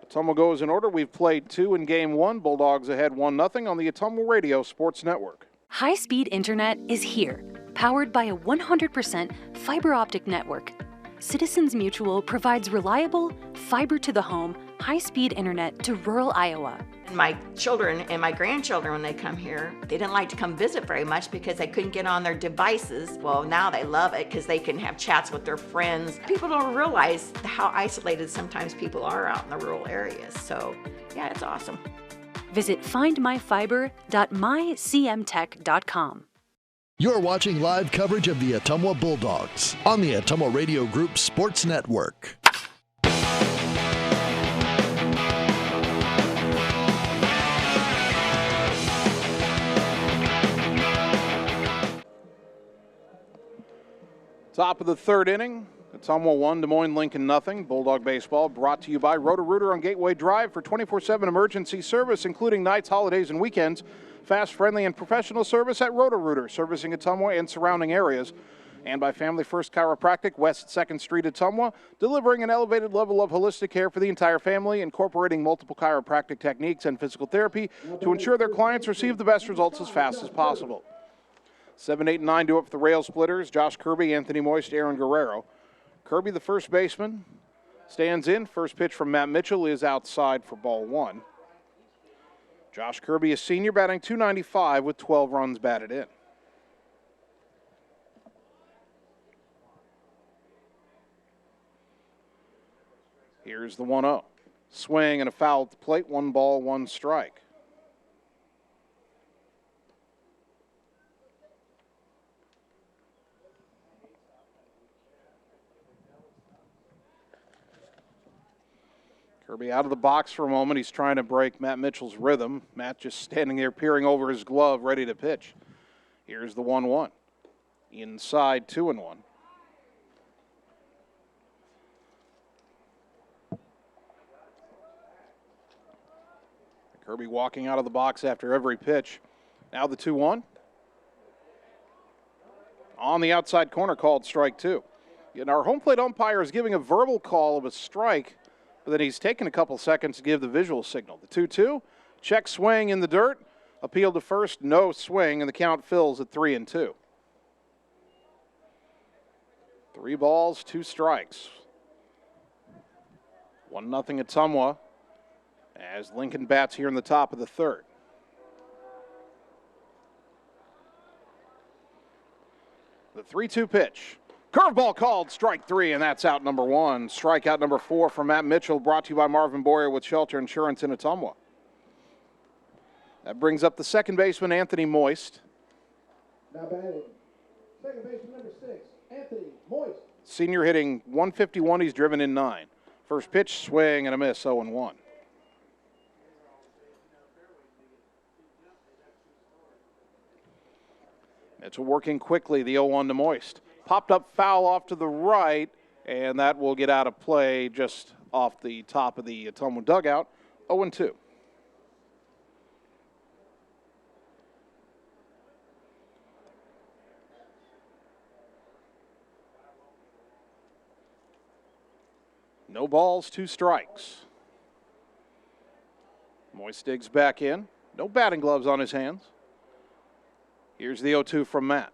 Ottumwa goes in order. We've played 2 in game 1. Bulldogs ahead 1-0 on the Ottumwa Radio Sports Network. High-speed internet is here, powered by a 100% fiber optic network. Citizens Mutual provides reliable, fiber-to-the-home, high-speed internet to rural Iowa. My children and my grandchildren, when they come here, they didn't like to come visit very much because they couldn't get on their devices. Well, now they love it because they can have chats with their friends. People don't realize how isolated sometimes people are out in the rural areas. So, yeah, it's awesome. Visit findmyfiber.mycmtech.com. You're watching live coverage of the Ottumwa Bulldogs on the Ottumwa Radio Group Sports Network. Top of the third inning. Ottumwa 1, Des Moines Lincoln nothing. Bulldog baseball brought to you by Roto-Rooter on Gateway Drive for 24/7 emergency service, including nights, holidays, and weekends. Fast, friendly, and professional service at Roto-Rooter, servicing Ottumwa and surrounding areas. And by Family First Chiropractic, West 2nd Street, Ottumwa, delivering an elevated level of holistic care for the entire family, incorporating multiple chiropractic techniques and physical therapy to ensure their clients receive the best results as fast as possible. 7, 8, and 9 do up for the Railsplitters. Josh Kirby, Anthony Moist, Aaron Guerrero. Kirby, the first baseman, stands in. First pitch from Matt Mitchell is outside for ball 1. Josh Kirby, a senior, batting .295 with 12 runs batted in. Here's the 1-0. Swing and a foul at the plate. 1 ball, 1 strike. Kirby out of the box for a moment. He's trying to break Matt Mitchell's rhythm. Matt just standing there peering over his glove, ready to pitch. Here's the 1-1. Inside, 2-1. Kirby walking out of the box after every pitch. Now the 2-1. On the outside corner, called strike 2. And our home plate umpire is giving a verbal call of a strike, but then he's taken a couple seconds to give the visual signal. The 2-2, check swing in the dirt, appeal to first, no swing, and the count fills at 3-2. 3 balls, 2 strikes. 1-0 Ottumwa as Lincoln bats here in the top of the third. The 3-2 pitch. Curveball called, strike 3, and that's out number 1. Strikeout number 4 from Matt Mitchell, brought to you by Marvin Boyer with Shelter Insurance in Ottumwa. That brings up the second baseman, Anthony Moist. Now batting, second baseman number 6, Anthony Moist. Senior hitting .151, he's driven in 9. First pitch, swing and a miss, 0-1. Mitchell working quickly, the 0-1 to Moist. Popped up foul off to the right, and that will get out of play just off the top of the Ottumwa dugout, 0-2. No balls, 2 strikes. Moist digs back in. No batting gloves on his hands. Here's the 0-2 from Matt.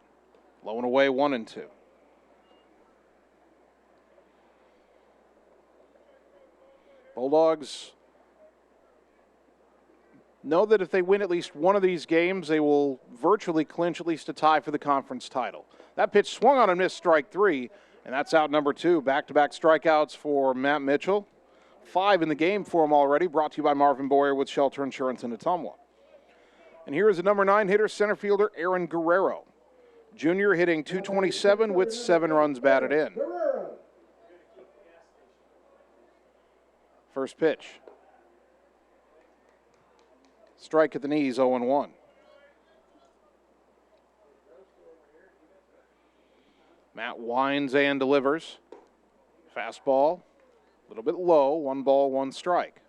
Low and away, 1-2. Bulldogs know that if they win at least one of these games, they will virtually clinch at least a tie for the conference title. That pitch swung on and missed, strike 3, and that's out number 2. Back-to-back strikeouts for Matt Mitchell. 5 in the game for him already, brought to you by Marvin Boyer with Shelter Insurance in Ottumwa. And here is the number 9 hitter, center fielder Aaron Guerrero. Junior hitting .227 with 7 runs batted in. First pitch. Strike at the knees, 0-1. Matt winds and delivers. Fastball, a little bit low, 1 ball, 1 strike.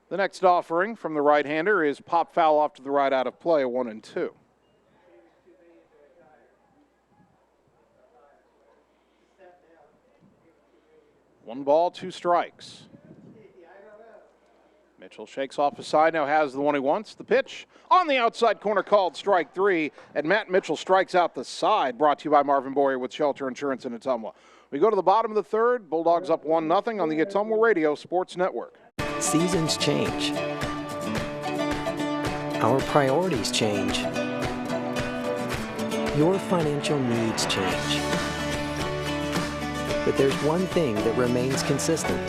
The next offering from the right-hander is pop foul off to the right out of play, 1-2. One ball, 2 strikes. Mitchell shakes off his side, now has the one he wants. The pitch on the outside corner, called strike 3, and Matt Mitchell strikes out the side, brought to you by Marvin Boyer with Shelter Insurance in Ottumwa. We go to the bottom of the third. Bulldogs up 1-0 on the Ottumwa Radio Sports Network. Seasons change. Our priorities change. Your financial needs change. But there's one thing that remains consistent: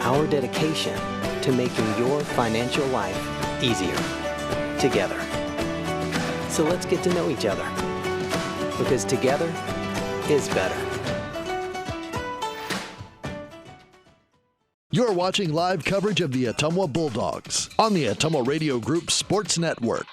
our dedication to making your financial life easier together. So let's get to know each other, because together is better. You're watching live coverage of the Ottumwa Bulldogs on the Ottumwa Radio Group Sports Network.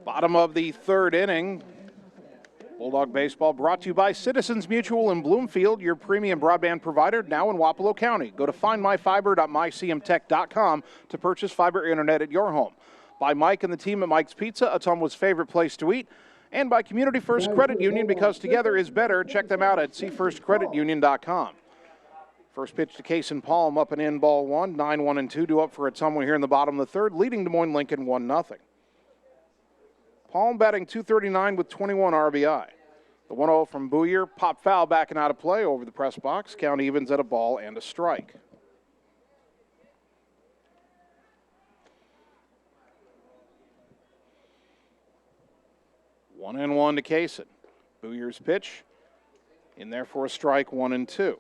Bottom of the third inning. Bulldog Baseball brought to you by Citizens Mutual in Bloomfield, your premium broadband provider, now in Wapello County. Go to findmyfiber.mycmtech.com to purchase fiber internet at your home. By Mike and the team at Mike's Pizza, Ottumwa's favorite place to eat. And by Community First Credit Union, because together is better. Check them out at cfirstcreditunion.com. First pitch to Kason Palm, up and in, ball one. 9-1-2 due up for Ottumwa here in the bottom of the third, leading Des Moines Lincoln 1-0. Palm batting .239 with 21 RBI. The 1-0 from Booyer, pop foul backing out of play over the press box. Count evens at a ball and a strike. One and one to Kason. Booyer's pitch in there for a strike, 1-2.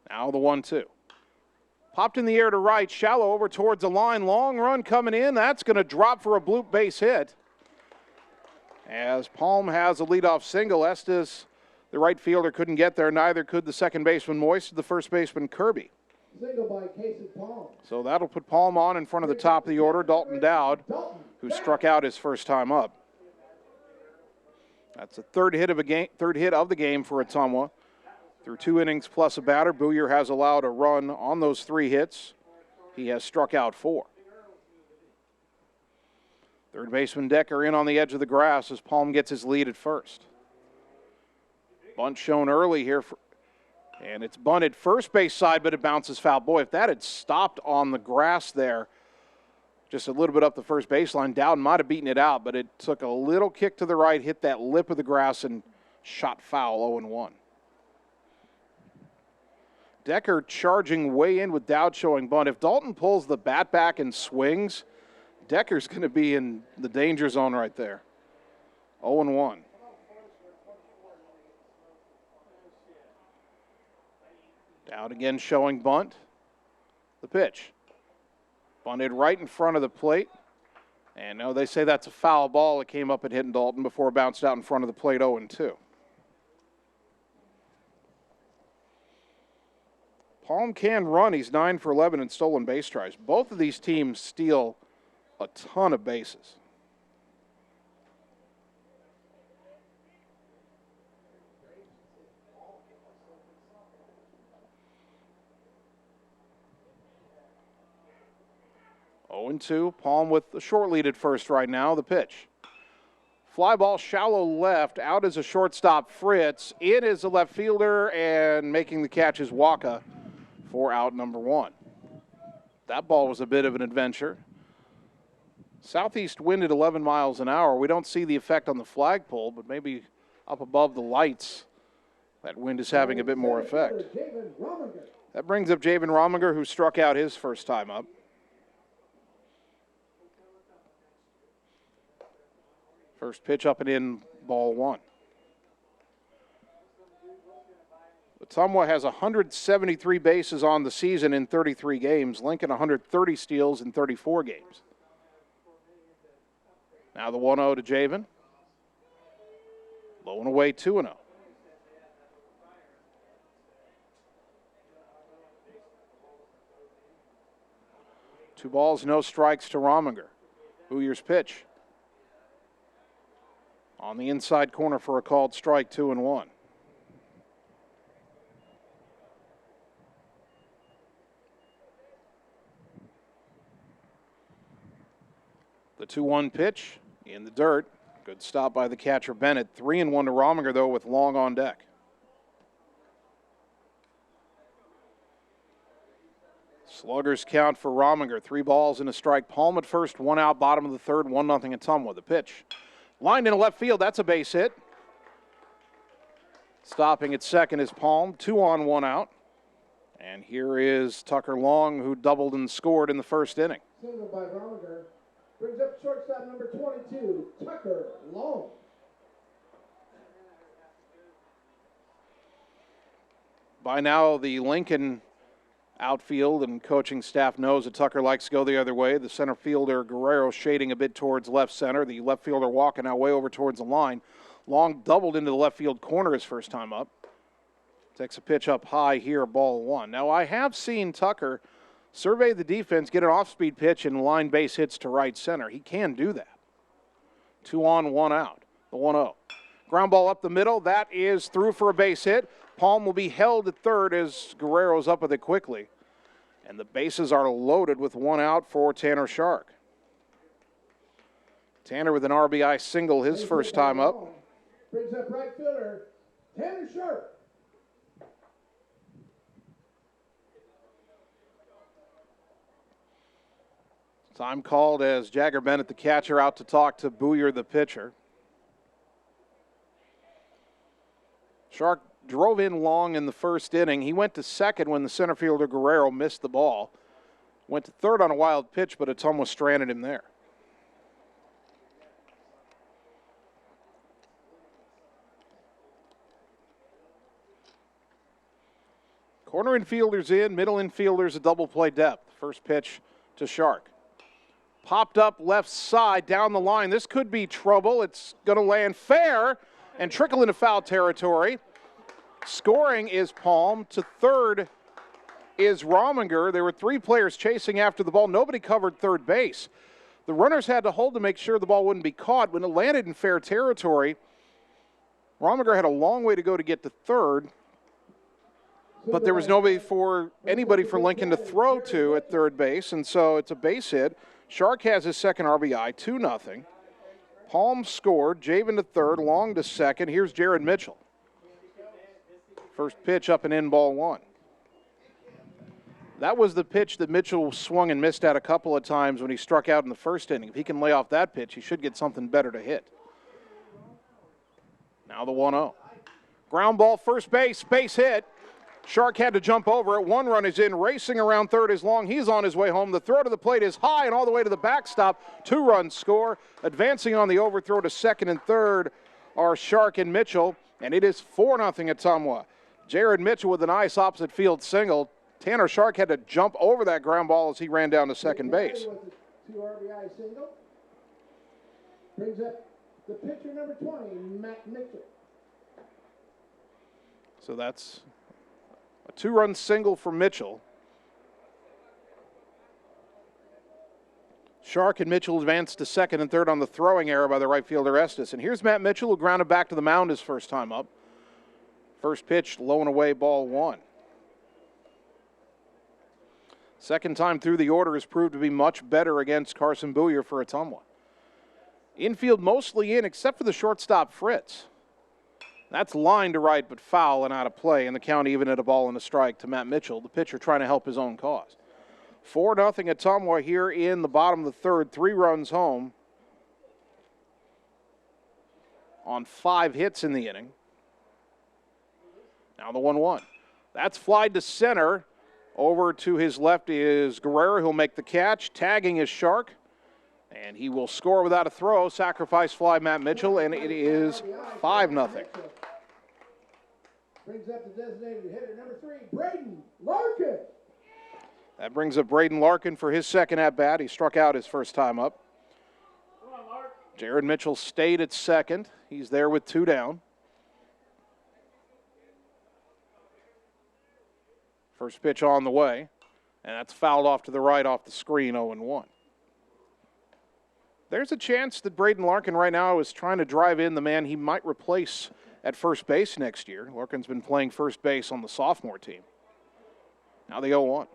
Now the 1-2. Popped in the air to right, shallow over towards the line. Long run coming in. That's going to drop for a bloop base hit. As Palm has a leadoff single. Estes, the right fielder, couldn't get there. Neither could the second baseman Moist, the first baseman Kirby. Single by Kason Palm. So that'll put Palm on in front of the top of the order. Dalton Dowd, who struck out his first time up. That's the third hit of the game for Ottumwa. Through 2 innings plus a batter, Booyer has allowed a run on those 3 hits. He has struck out 4. Third baseman Decker in on the edge of the grass as Palm gets his lead at first. Bunt shown early here, and it's bunted first base side, but it bounces foul. Boy, if that had stopped on the grass there, just a little bit up the first baseline, Dowden might have beaten it out, but it took a little kick to the right, hit that lip of the grass, and shot foul, 0-1. Decker charging way in with Dowd showing bunt. If Dalton pulls the bat back and swings, Decker's going to be in the danger zone right there. 0-1. Dowd again showing bunt. The pitch. Bunted right in front of the plate. And no, they say that's a foul ball. It came up and hit Dalton before it bounced out in front of the plate, 0-2. Palm can run. He's 9 for 11 in stolen base tries. Both of these teams steal a ton of bases. Oh and 2. Palm with the short lead at first right now. The pitch. Fly ball shallow left. Out is a shortstop Fritz. In is a left fielder, and making the catch is Waka for out number 1. That ball was a bit of an adventure. Southeast wind at 11 miles an hour. We don't see the effect on the flagpole, but maybe up above the lights, that wind is having a bit more effect. That brings up Javen Rominger, who struck out his first time up. First pitch up and in, ball 1. Ottumwa has 173 bases on the season in 33 games. Lincoln 130 steals in 34 games. Now the 1-0 to Javen. Low and away, 2-0. Two balls, no strikes to Rominger. Booyer's pitch. On the inside corner for a called strike, 2-1. The 2-1 pitch in the dirt. Good stop by the catcher Bennett. 3-1 to Rominger, though, with Long on deck. Sluggers count for Rominger. 3 balls and a strike. Palm at first, 1 out, bottom of the third, 1-0 Ottumwa. The pitch. Lined in left field, that's a base hit. Stopping at second is Palm. 2 on, 1 out. And here is Tucker Long, who doubled and scored in the first inning. Single by Rominger. Brings up shortstop number 22, Tucker Long. By now, the Lincoln outfield and coaching staff knows that Tucker likes to go the other way. The center fielder, Guerrero, shading a bit towards left center. The left fielder walking out way over towards the line. Long doubled into the left field corner his first time up. Takes a pitch up high here, ball one. Now, I have seen Tucker survey the defense, get an off-speed pitch, and line base hits to right center. He can do that. 2 on, 1 out. The 1-0. Ground ball up the middle. That is through for a base hit. Palm will be held at third as Guerrero's up with it quickly. And the bases are loaded with 1 out for Tanner Shark. Tanner with an RBI single his first time up. Brings up right fielder, Tanner Shark. Time called as Jagger Bennett, the catcher, out to talk to Booyer, the pitcher. Shark drove in long in the first inning. He went to second when the center fielder Guerrero missed the ball. Went to third on a wild pitch, but Ottumwa stranded him there. Corner infielders in, middle infielders a double play depth. First pitch to Shark. Popped up left side down the line. This could be trouble. It's going to land fair and trickle into foul territory. Scoring is Palm. To third is Rominger. There were 3 players chasing after the ball. Nobody covered third base. The runners had to hold to make sure the ball wouldn't be caught. When it landed in fair territory, Rominger had a long way to go to get to third. But there was nobody for Lincoln to throw to at third base, and so it's a base hit. Shark has his second RBI, 2-0. Palm scored, Javen to third, Long to second. Here's Jared Mitchell. First pitch up and in, ball one. That was the pitch that Mitchell swung and missed at a couple of times when he struck out in the first inning. If he can lay off that pitch, he should get something better to hit. Now the 1-0. Ground ball, first base, base hit. Shark had to jump over it. 1 run is in, racing around third is Long. He's on his way home. The throw to the plate is high and all the way to the backstop. 2-run score. Advancing on the overthrow to second and third are Shark and Mitchell, and it is 4-0 Ottumwa. Jared Mitchell with a nice opposite field single. Tanner Shark had to jump over that ground ball as he ran down to second base. 2 RBI single. Brings up the pitcher number 20, Matt Mitchell. So that's a 2-run single for Mitchell. Shark and Mitchell advanced to second and third on the throwing error by the right fielder Estes. And here's Matt Mitchell, who grounded back to the mound his first time up. First pitch, low and away, ball one. Second time through the order has proved to be much better against Carson Booyer for Ottumwa. Infield mostly in, except for the shortstop Fritz. That's line to right, but foul and out of play, and the count even at a ball and a strike to Matt Mitchell, the pitcher trying to help his own cause. 4-0 Ottumwa here in the bottom of the third, 3 runs home on 5 hits in the inning. Now the 1-1. That's flied to center. Over to his left is Guerrero. He'll make the catch. Tagging is Shark. And he will score without a throw. Sacrifice fly Matt Mitchell, and it is 5-0. Brings up the designated hitter number 3, Braden Larkin. That brings up Braden Larkin for his second at-bat. He struck out his first time up. Jared Mitchell stayed at second. He's there with 2 down. First pitch on the way, and that's fouled off to the right off the screen, 0-1. There's a chance that Braden Larkin right now is trying to drive in the man he might replace at first base next year. Larkin's been playing first base on the sophomore team. Now the 0-1.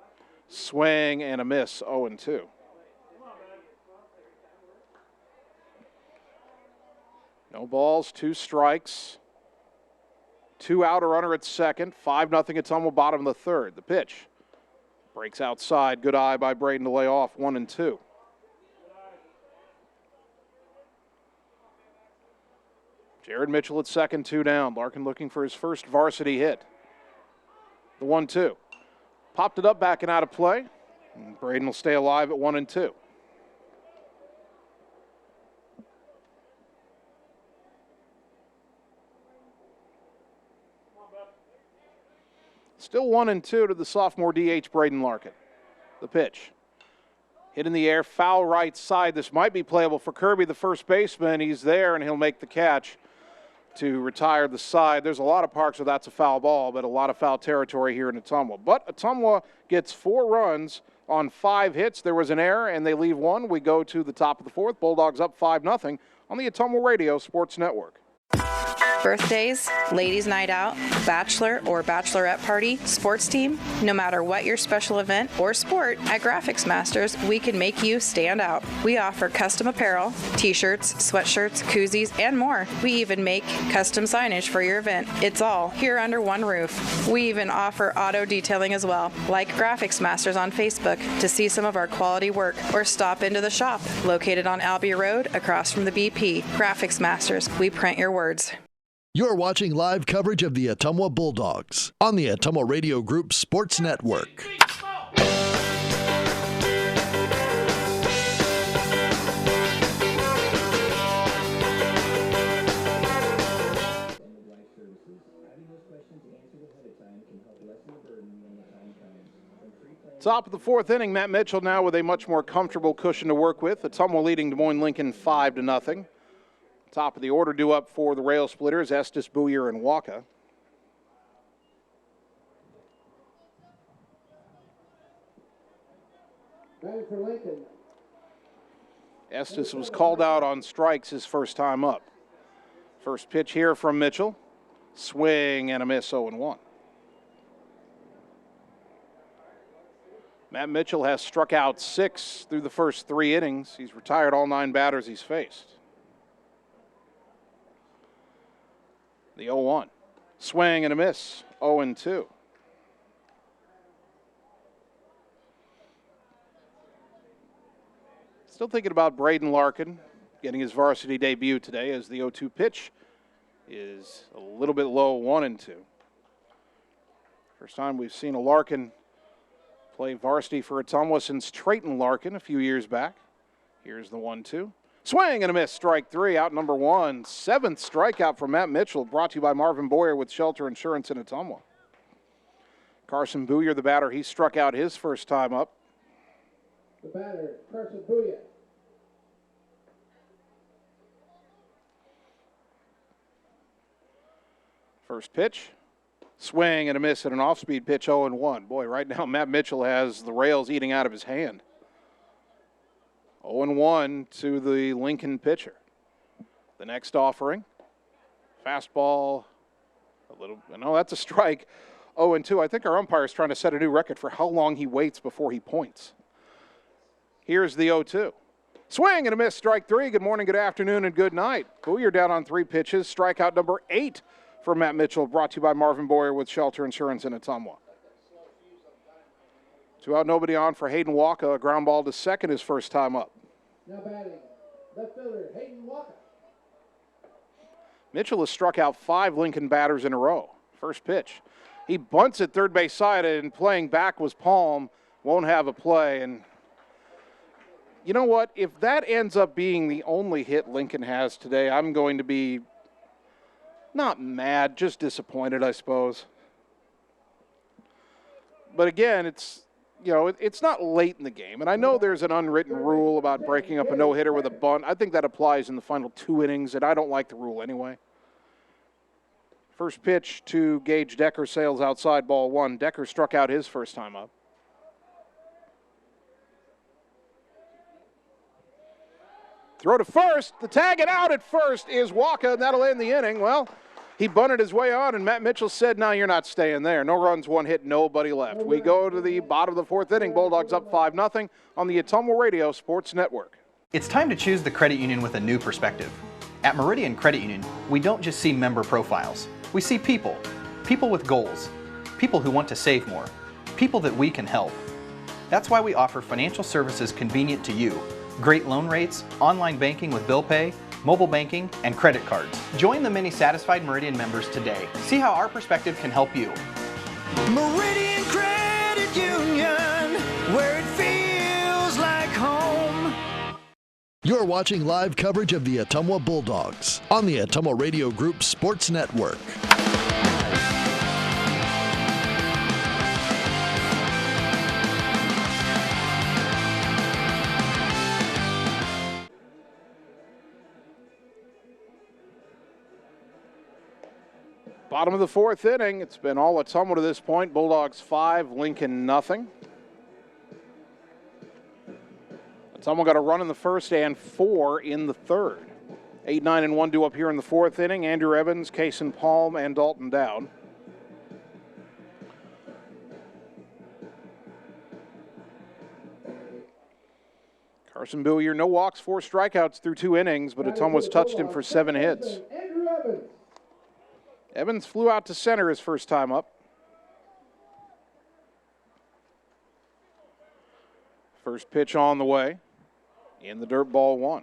Swing and a miss, 0-2. No balls, 2 strikes. 2 out, a runner at second. 5-0 Ottumwa, bottom of the third. The pitch breaks outside. Good eye by Braden to lay off 1-2. Jared Mitchell at second, 2 down. Larkin looking for his first varsity hit. The 1-2. Popped it up, back and out of play. And Braden will stay alive at 1-2. Still 1-2 to the sophomore DH, Braden Larkin. The pitch. Hit in the air, foul right side. This might be playable for Kirby, the first baseman. He's there, and he'll make the catch to retire the side. There's a lot of parks where that's a foul ball, but a lot of foul territory here in Ottumwa. But Ottumwa gets 4 runs on 5 hits. There was an error, and they leave 1. We go to the top of the 4th. Bulldogs up 5-0 on the Ottumwa Radio Sports Network. Birthdays, ladies' night out, bachelor or bachelorette party, sports team, no matter what your special event or sport, at Graphics Masters, we can make you stand out. We offer custom apparel, t-shirts, sweatshirts, koozies, and more. We even make custom signage for your event. It's all here under one roof. We even offer auto detailing as well. Like Graphics Masters on Facebook to see some of our quality work, or stop into the shop located on Albee Road across from the BP. Graphics Masters, we print your words. You're watching live coverage of the Ottumwa Bulldogs on the Ottumwa Radio Group Sports Network. Top of the 4th inning, Matt Mitchell now with a much more comfortable cushion to work with. Ottumwa leading Des Moines Lincoln 5-0. Top of the order due up for the Railsplitters, Estes, Booyer, and Waka. Batting for Lincoln. Estes was called out on strikes his first time up. First pitch here from Mitchell. Swing and a miss, 0-1. Matt Mitchell has struck out 6 through the first 3 innings. He's retired all 9 batters he's faced. The 0-1. Swing and a miss, 0-2. Still thinking about Braden Larkin getting his varsity debut today, as the 0-2 pitch is a little bit low, 1-2. First time we've seen a Larkin play varsity for Ottumwa since Trayton Larkin a few years back. Here's the 1-2. Swing and a miss, strike 3, out number 1. 7th strikeout from Matt Mitchell, brought to you by Marvin Boyer with Shelter Insurance in Ottumwa. Carson Booyer, the batter, he struck out his first time up. The batter, Carson Booyer. First pitch, swing and a miss at an off-speed pitch, 0-1. Boy, right now Matt Mitchell has the rails eating out of his hand. 0-1 to the Lincoln pitcher. The next offering, fastball, that's a strike. 0-2. I think our umpire is trying to set a new record for how long he waits before he points. Here's the 0-2. Swing and a miss, strike 3. Good morning, good afternoon, and good night. Booyer down on 3 pitches. Strikeout number 8 for Matt Mitchell, brought to you by Marvin Boyer with Shelter Insurance in Ottumwa. 2 out, nobody on for Hayden Waka. A ground ball to second his first time up. Now batting, left fielder, Hayden Waka. Mitchell has struck out 5 Lincoln batters in a row. First pitch. He bunts at third base side, and playing back was Palm. Won't have a play. And you know what? If that ends up being the only hit Lincoln has today, I'm going to be not mad, just disappointed, I suppose. But again, it's not late in the game. And I know there's an unwritten rule about breaking up a no-hitter with a bunt. I think that applies in the final 2 innings, and I don't like the rule anyway. First pitch to Gage Decker, sails outside, ball 1. Decker struck out his first time up. Throw to first. The tag it out at first is Waka, and that'll end the inning. Well, he bunted his way on, and Matt Mitchell said, no, you're not staying there. No runs, 1 hit, nobody left. We go to the bottom of the 4th inning. Bulldogs up 5-0 on the Ottumwa Radio Sports Network. It's time to choose the credit union with a new perspective. At Meridian Credit Union, we don't just see member profiles. We see people. People with goals. People who want to save more. People that we can help. That's why we offer financial services convenient to you. Great loan rates, online banking with bill pay, mobile banking, and credit cards. Join the many satisfied Meridian members today. See how our perspective can help you. Meridian Credit Union, where it feels like home. You're watching live coverage of the Ottumwa Bulldogs on the Ottumwa Radio Group Sports Network. Bottom of the fourth inning. It's been all Ottumwa to this point. Bulldogs 5, Lincoln nothing. Ottumwa got a run in the first and 4 in the third. 8, 9, and 1 due up here in the fourth inning. Andrew Evans, Kason Palm, and Dalton Dowd. Carson Billier, no walks, 4 strikeouts through 2 innings, but Ottumwa's touched him for 7 hits. Evans flew out to center his first time up. First pitch on the way. In the dirt, ball 1.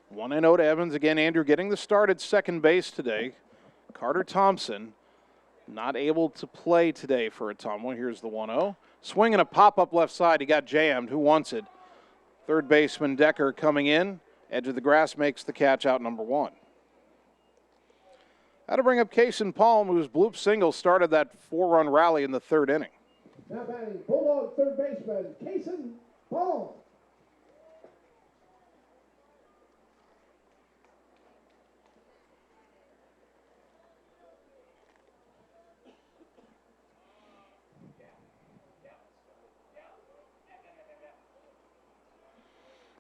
One and 0 to Evans. Again, Andrew getting the start at second base today. Carter Thompson not able to play today for Ottumwa. Here's the 1-0. Swinging a pop-up left side. He got jammed. Who wants it? Third baseman Decker coming in. Edge of the grass makes the catch out number 1. That'll bring up Kason Palm, whose bloop single started that 4-run rally in the third inning. Now batting Bulldog third baseman Kason Palm.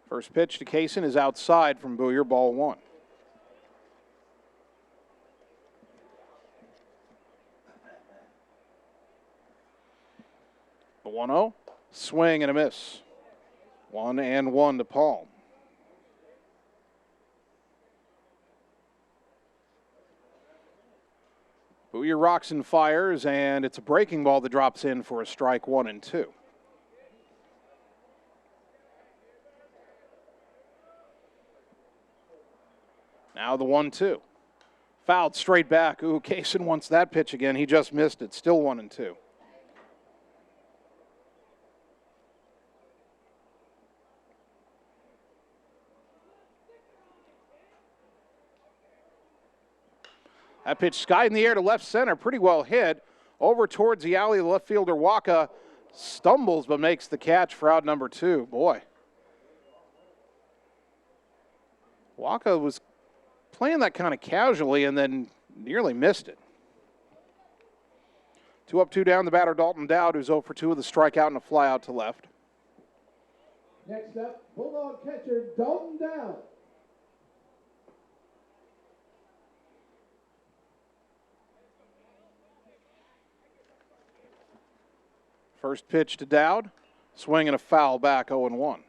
First pitch to Kason is outside from Billier, ball 1. The 1-0, swing and a miss. 1-1 to Palm. Billier rocks and fires, and it's a breaking ball that drops in for a strike 1 and 2. Now the 1-2. Fouled straight back. Ooh, Kason wants that pitch again. He just missed it. Still 1 and 2. That pitch skied in the air to left center. Pretty well hit. Over towards the alley. The left fielder Waka stumbles but makes the catch for out number 2. Boy. Waka was playing that kind of casually and then nearly missed it. 2 up, 2 down. The batter Dalton Dowd, who's 0 for 2 with a strikeout and a fly out to left. Next up, Bulldog catcher Dalton Dowd. First pitch to Dowd, swing and a foul back, 0-1.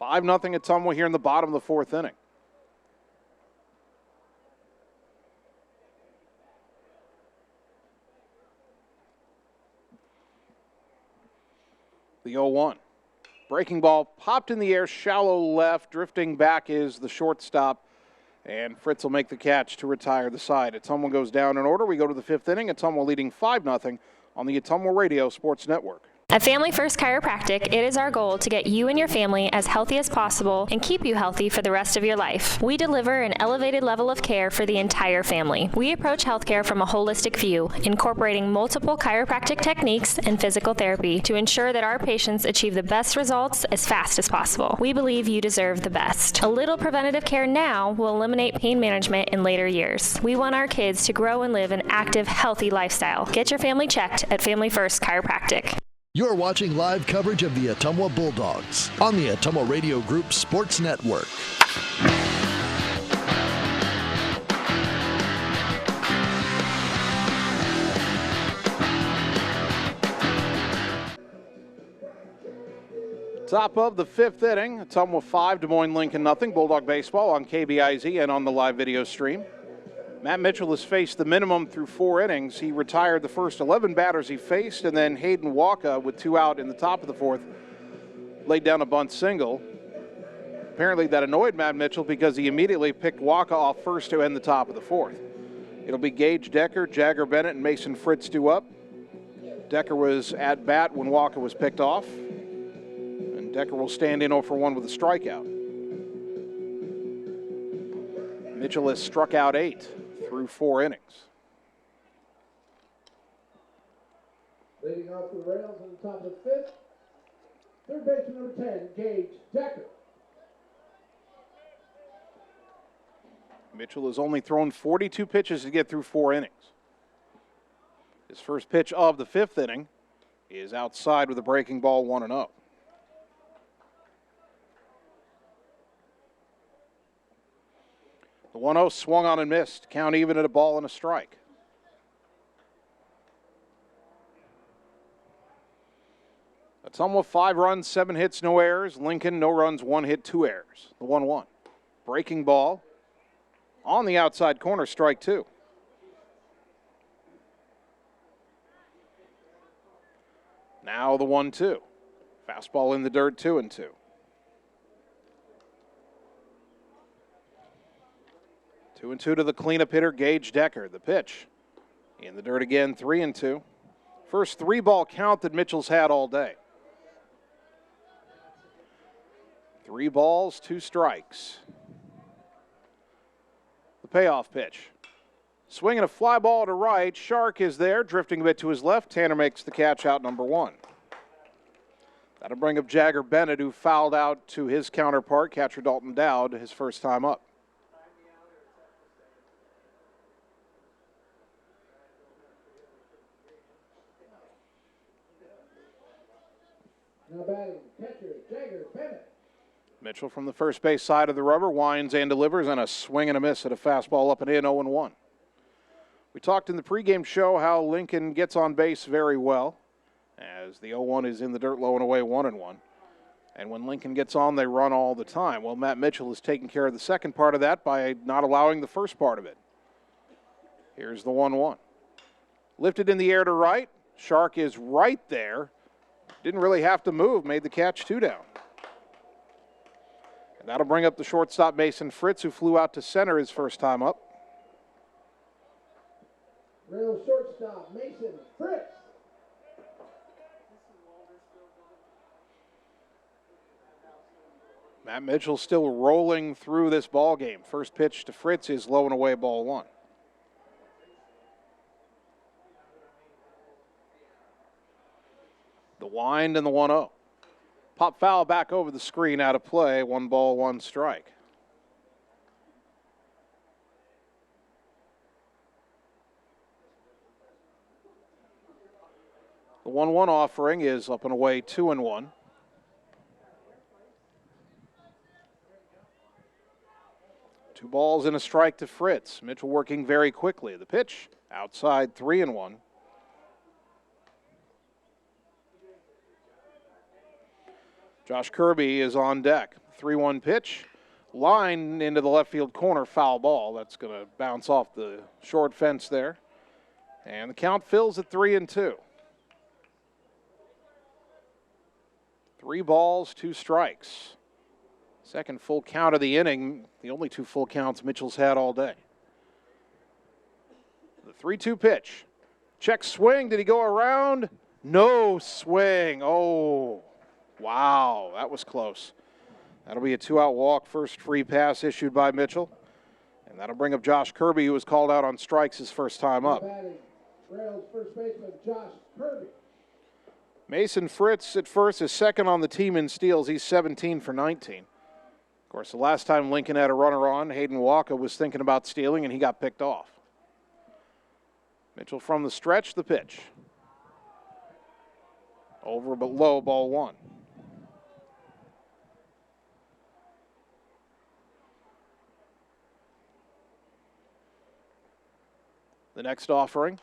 5-0 Ottumwa here in the bottom of the fourth inning. The 0-1. Breaking ball popped in the air, shallow left. Drifting back is the shortstop. And Fritz will make the catch to retire the side. Ottumwa goes down in order. We go to the fifth inning. Ottumwa leading 5-0 on the Ottumwa Radio Sports Network. At Family First Chiropractic, it is our goal to get you and your family as healthy as possible and keep you healthy for the rest of your life. We deliver an elevated level of care for the entire family. We approach healthcare from a holistic view, incorporating multiple chiropractic techniques and physical therapy to ensure that our patients achieve the best results as fast as possible. We believe you deserve the best. A little preventative care now will eliminate pain management in later years. We want our kids to grow and live an active, healthy lifestyle. Get your family checked at Family First Chiropractic. You're watching live coverage of the Ottumwa Bulldogs on the Ottumwa Radio Group Sports Network. Top of the fifth inning, Ottumwa 5, Des Moines Lincoln nothing. Bulldog baseball on KBIZ and on the live video stream. Matt Mitchell has faced the minimum through 4 innings. He retired the first 11 batters he faced, and then Hayden Waka, with 2 out in the top of the fourth, laid down a bunt single. Apparently that annoyed Matt Mitchell because he immediately picked Waka off first to end the top of the fourth. It'll be Gage Decker, Jagger Bennett, and Mason Fritz due up. Decker was at bat when Waka was picked off, and Decker will stand in 0 for 1 with a strikeout. Mitchell has struck out 8 through 4 innings. Leading off the rails on the top of the fifth, Third baseman number 10, Gage Decker. Mitchell has only thrown 42 pitches to get through 4 innings. His first pitch of the 5th inning is outside with a breaking ball, 1-0. The 1-0 swung on and missed. Count even at a ball and a strike. Ottumwa 5 runs, 7 hits, no errors. Lincoln no runs, 1 hit, 2 errors. The 1-1. Breaking ball on the outside corner, strike 2. Now the 1-2. Fastball in the dirt, 2-2. Two and two to the cleanup hitter, Gage Decker. The pitch in the dirt again, 3-2. First 3-ball count that Mitchell's had all day. 3 balls, 2 strikes. The payoff pitch. Swinging a fly ball to right. Shark is there, drifting a bit to his left. Tanner makes the catch, out number 1. That'll bring up Jagger Bennett, who fouled out to his counterpart, catcher Dalton Dowd, his first time up. Now batting, catcher Jagger Bennett. Mitchell from the first base side of the rubber winds and delivers, and a swing and a miss at a fastball up and in, 0-1. We talked in the pregame show how Lincoln gets on base very well, as the 0-1 is in the dirt, low and away, 1-1. And when Lincoln gets on, they run all the time. Well, Matt Mitchell is taking care of the second part of that by not allowing the first part of it. Here's the 1-1. Lifted in the air to right. Shark is right there. Didn't really have to move, made the catch, 2 down. And that'll bring up the shortstop Mason Fritz, who flew out to center his first time up. Rail shortstop Mason Fritz. Matt Mitchell still rolling through this ball game. First pitch to Fritz is low and away, ball 1. The wind and the 1-0. Pop foul back over the screen, out of play. 1 ball, 1 strike. The 1-1 offering is up and away, 2-1. Two balls and a strike to Fritz. Mitchell working very quickly. The pitch outside, 3-1. Josh Kirby is on deck. 3-1 pitch. Line into the left field corner, foul ball. That's going to bounce off the short fence there. And the count fills at 3-2. 3 balls, 2 strikes. Second full count of the inning. The only 2 full counts Mitchell's had all day. The 3-2 pitch. Check swing. Did he go around? No swing. Oh. Wow, that was close. That'll be a 2-out walk, first free pass issued by Mitchell. And that'll bring up Josh Kirby, who was called out on strikes his first time up. Rails first baseman Josh Kirby. Mason Fritz at first is second on the team in steals. He's 17 for 19. Of course, the last time Lincoln had a runner on, Hayden Walker was thinking about stealing, and he got picked off. Mitchell from the stretch, the pitch. Over but low, ball 1. The next offering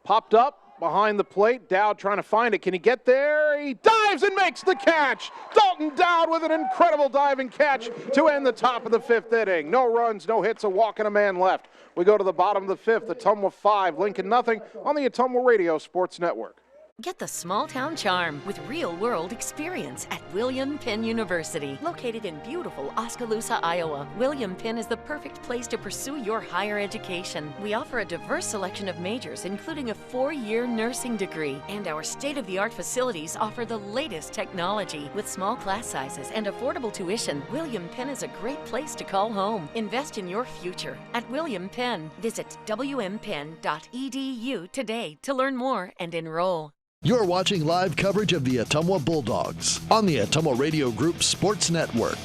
popped up behind the plate. Dowd trying to find it. Can he get there? He dives and makes the catch. Dalton Dowd with an incredible diving catch to end the top of the 5th inning. No runs, no hits, a walk and a man left. We go to the bottom of the 5th. Ottumwa 5, Lincoln nothing on the Ottumwa Radio Sports Network. Get the small town charm with real-world experience at William Penn University. Located in beautiful Oskaloosa, Iowa, William Penn is the perfect place to pursue your higher education. We offer a diverse selection of majors, including a 4-year nursing degree. And our state-of-the-art facilities offer the latest technology. With small class sizes and affordable tuition, William Penn is a great place to call home. Invest in your future at William Penn. Visit wmpenn.edu today to learn more and enroll. You're watching live coverage of the Ottumwa Bulldogs on the Ottumwa Radio Group Sports Network.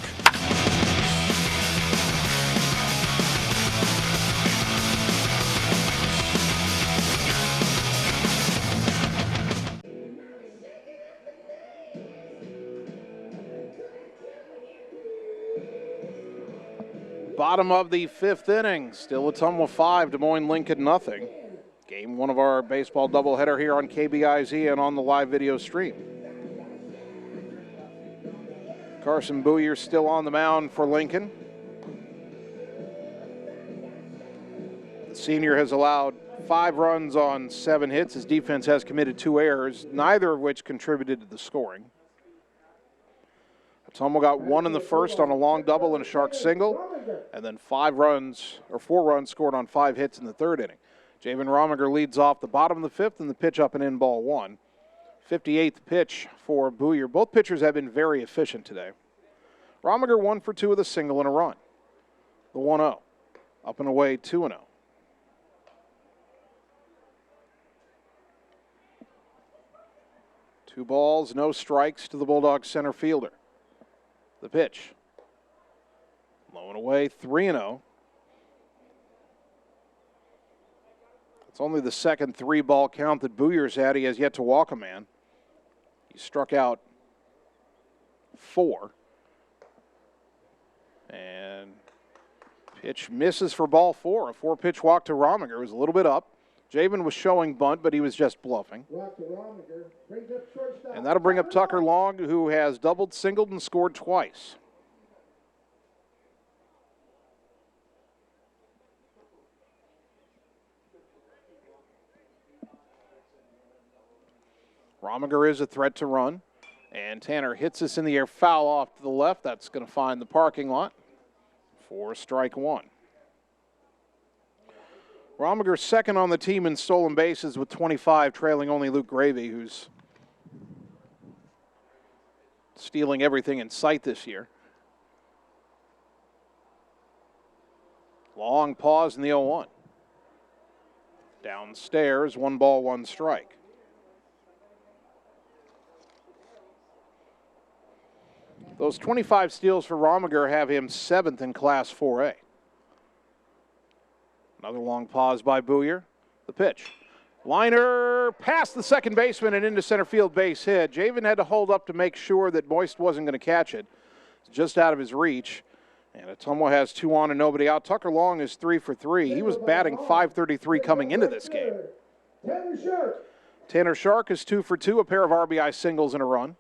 Bottom of the fifth inning, still Ottumwa 5, Des Moines Lincoln nothing. Game one of our baseball doubleheader here on KBIZ and on the live video stream. Carson Booyer still on the mound for Lincoln. The senior has allowed 5 runs on 7 hits. His defense has committed 2 errors, neither of which contributed to the scoring. Ottumwa got 1 in the first on a long double and a Shark single, and then 4 runs scored on 5 hits in the third inning. Javen Romiger leads off the bottom of the 5th, and the pitch up and in, ball 1. 58th pitch for Booyer. Both pitchers have been very efficient today. Romiger 1 for 2 with a single and a run. The 1-0. Up and away, 2-0. Two balls, no strikes to the Bulldogs center fielder. The pitch. Low and away, 3-0. It's only the second 3-ball count that Booyer's had. He has yet to walk a man. He struck out 4. And pitch misses for ball 4. A 4-pitch walk to Romiger. It was a little bit up. Javen was showing bunt, but he was just bluffing. And that'll bring up Tucker Long, who has doubled, singled, and scored twice. Romiger is a threat to run, and Tanner hits this in the air, foul off to the left. That's going to find the parking lot for strike 1. Romiger second on the team in stolen bases with 25, trailing only Luke Gravy, who's stealing everything in sight this year. Long pause in the 0-1. Downstairs, 1 ball, 1 strike. Those 25 steals for Romiger have him 7th in Class 4A. Another long pause by Booyer. The pitch. Liner past the second baseman and into center field, base hit. Javen had to hold up to make sure that Moist wasn't going to catch it. It's just out of his reach. And Ottumwa has 2 on and nobody out. Tucker Long is 3 for 3. He was batting .533 coming into this game. Tanner Shark is 2 for 2, a pair of RBI singles and a run.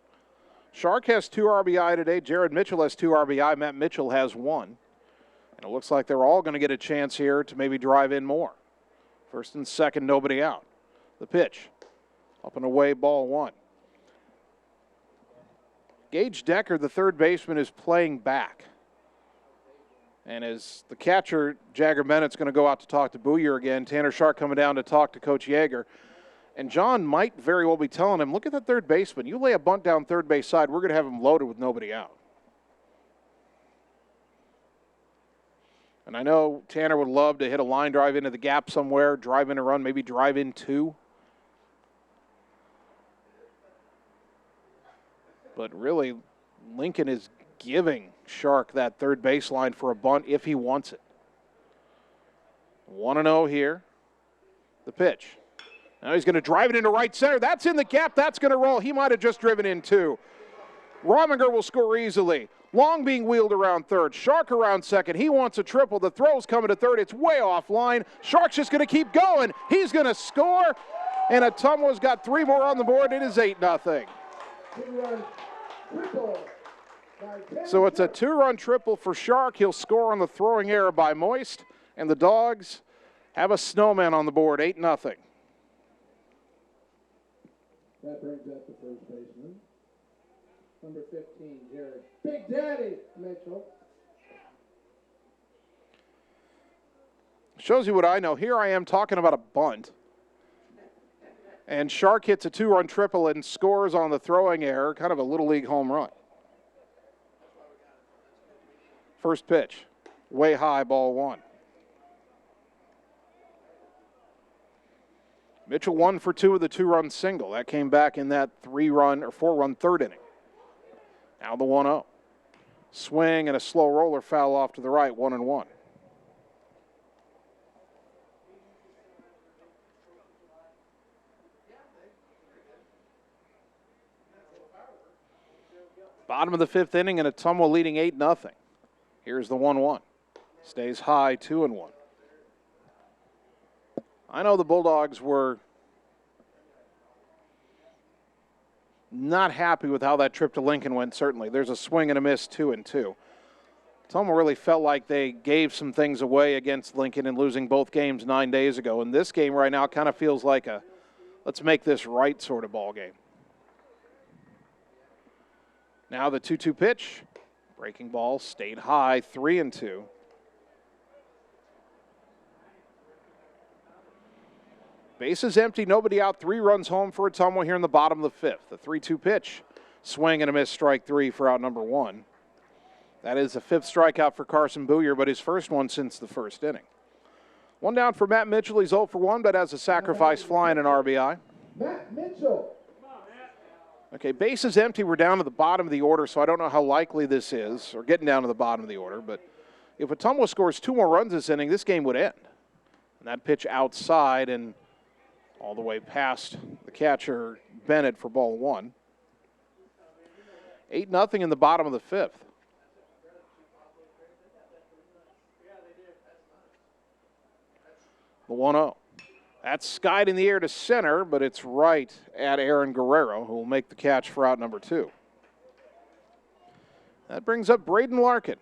Shark has 2 RBI today. Jared Mitchell has 2 RBI. Matt Mitchell has 1. And it looks like they're all going to get a chance here to maybe drive in more. First and second, nobody out. The pitch. Up and away, ball 1. Gage Decker, the third baseman, is playing back. And as the catcher, Jagger Bennett's going to go out to talk to Booyer again. Tanner Shark coming down to talk to Coach Yeager. And John might very well be telling him, look at that third baseman. You lay a bunt down third base side, we're going to have him loaded with nobody out. And I know Tanner would love to hit a line drive into the gap somewhere, drive in a run, maybe drive in 2. But really, Lincoln is giving Shark that third baseline for a bunt if he wants it. 1-0 here. The pitch. Now he's going to drive it into right center. That's in the gap. That's going to roll. He might have just driven in 2. Romiger will score easily. Long being wheeled around third. Shark around second. He wants a triple. The throw's coming to third. It's way offline. Shark's just going to keep going. He's going to score. And Ottumwa's got 3 more on the board. It is 8-0. So it's a 2-run triple for Shark. He'll score on the throwing error by Moist. And the Dogs have a snowman on the board, 8-0. That brings up the first baseman. Number 15, Jared Big Daddy Mitchell. Shows you what I know. Here I am talking about a bunt. And Shark hits a 2-run triple and scores on the throwing error, kind of a Little League home run. First pitch, way high, ball 1. Mitchell 1 for 2 with a 2-run single. That came back in that 4-run third inning. Now the 1-0. Swing and a slow roller foul off to the right, 1-1. Bottom of the 5th inning, and Ottumwa leading 8-0. Here's the 1-1. Stays high, 2-1. I know the Bulldogs were not happy with how that trip to Lincoln went, certainly. There's a swing and a miss, 2-2. Ottumwa really felt like they gave some things away against Lincoln in losing both games 9 days ago. And this game right now kind of feels like a let's make this right sort of ball game. Now the 2-2 pitch. Breaking ball stayed high, 3-2. Bases empty, nobody out, 3 runs home for Ottumwa here in the bottom of the 5th. The 3-2 pitch, swing and a miss, strike 3 for out number 1. That is the 5th strikeout for Carson Booyer, but his first one since the first inning. 1 down for Matt Mitchell. He's 0 for 1, but has a sacrifice fly and an RBI. Matt Mitchell. Okay, bases empty. We're down to the bottom of the order, so I don't know how likely this is, or getting down to the bottom of the order, but if Ottumwa scores 2 more runs this inning, this game would end. And that pitch outside and all the way past the catcher, Bennett, for ball 1. 8-0 in the bottom of the 5th. The 1-0. That's skied in the air to center, but it's right at Aaron Guerrero, who will make the catch for out number 2. That brings up Braden Larkin.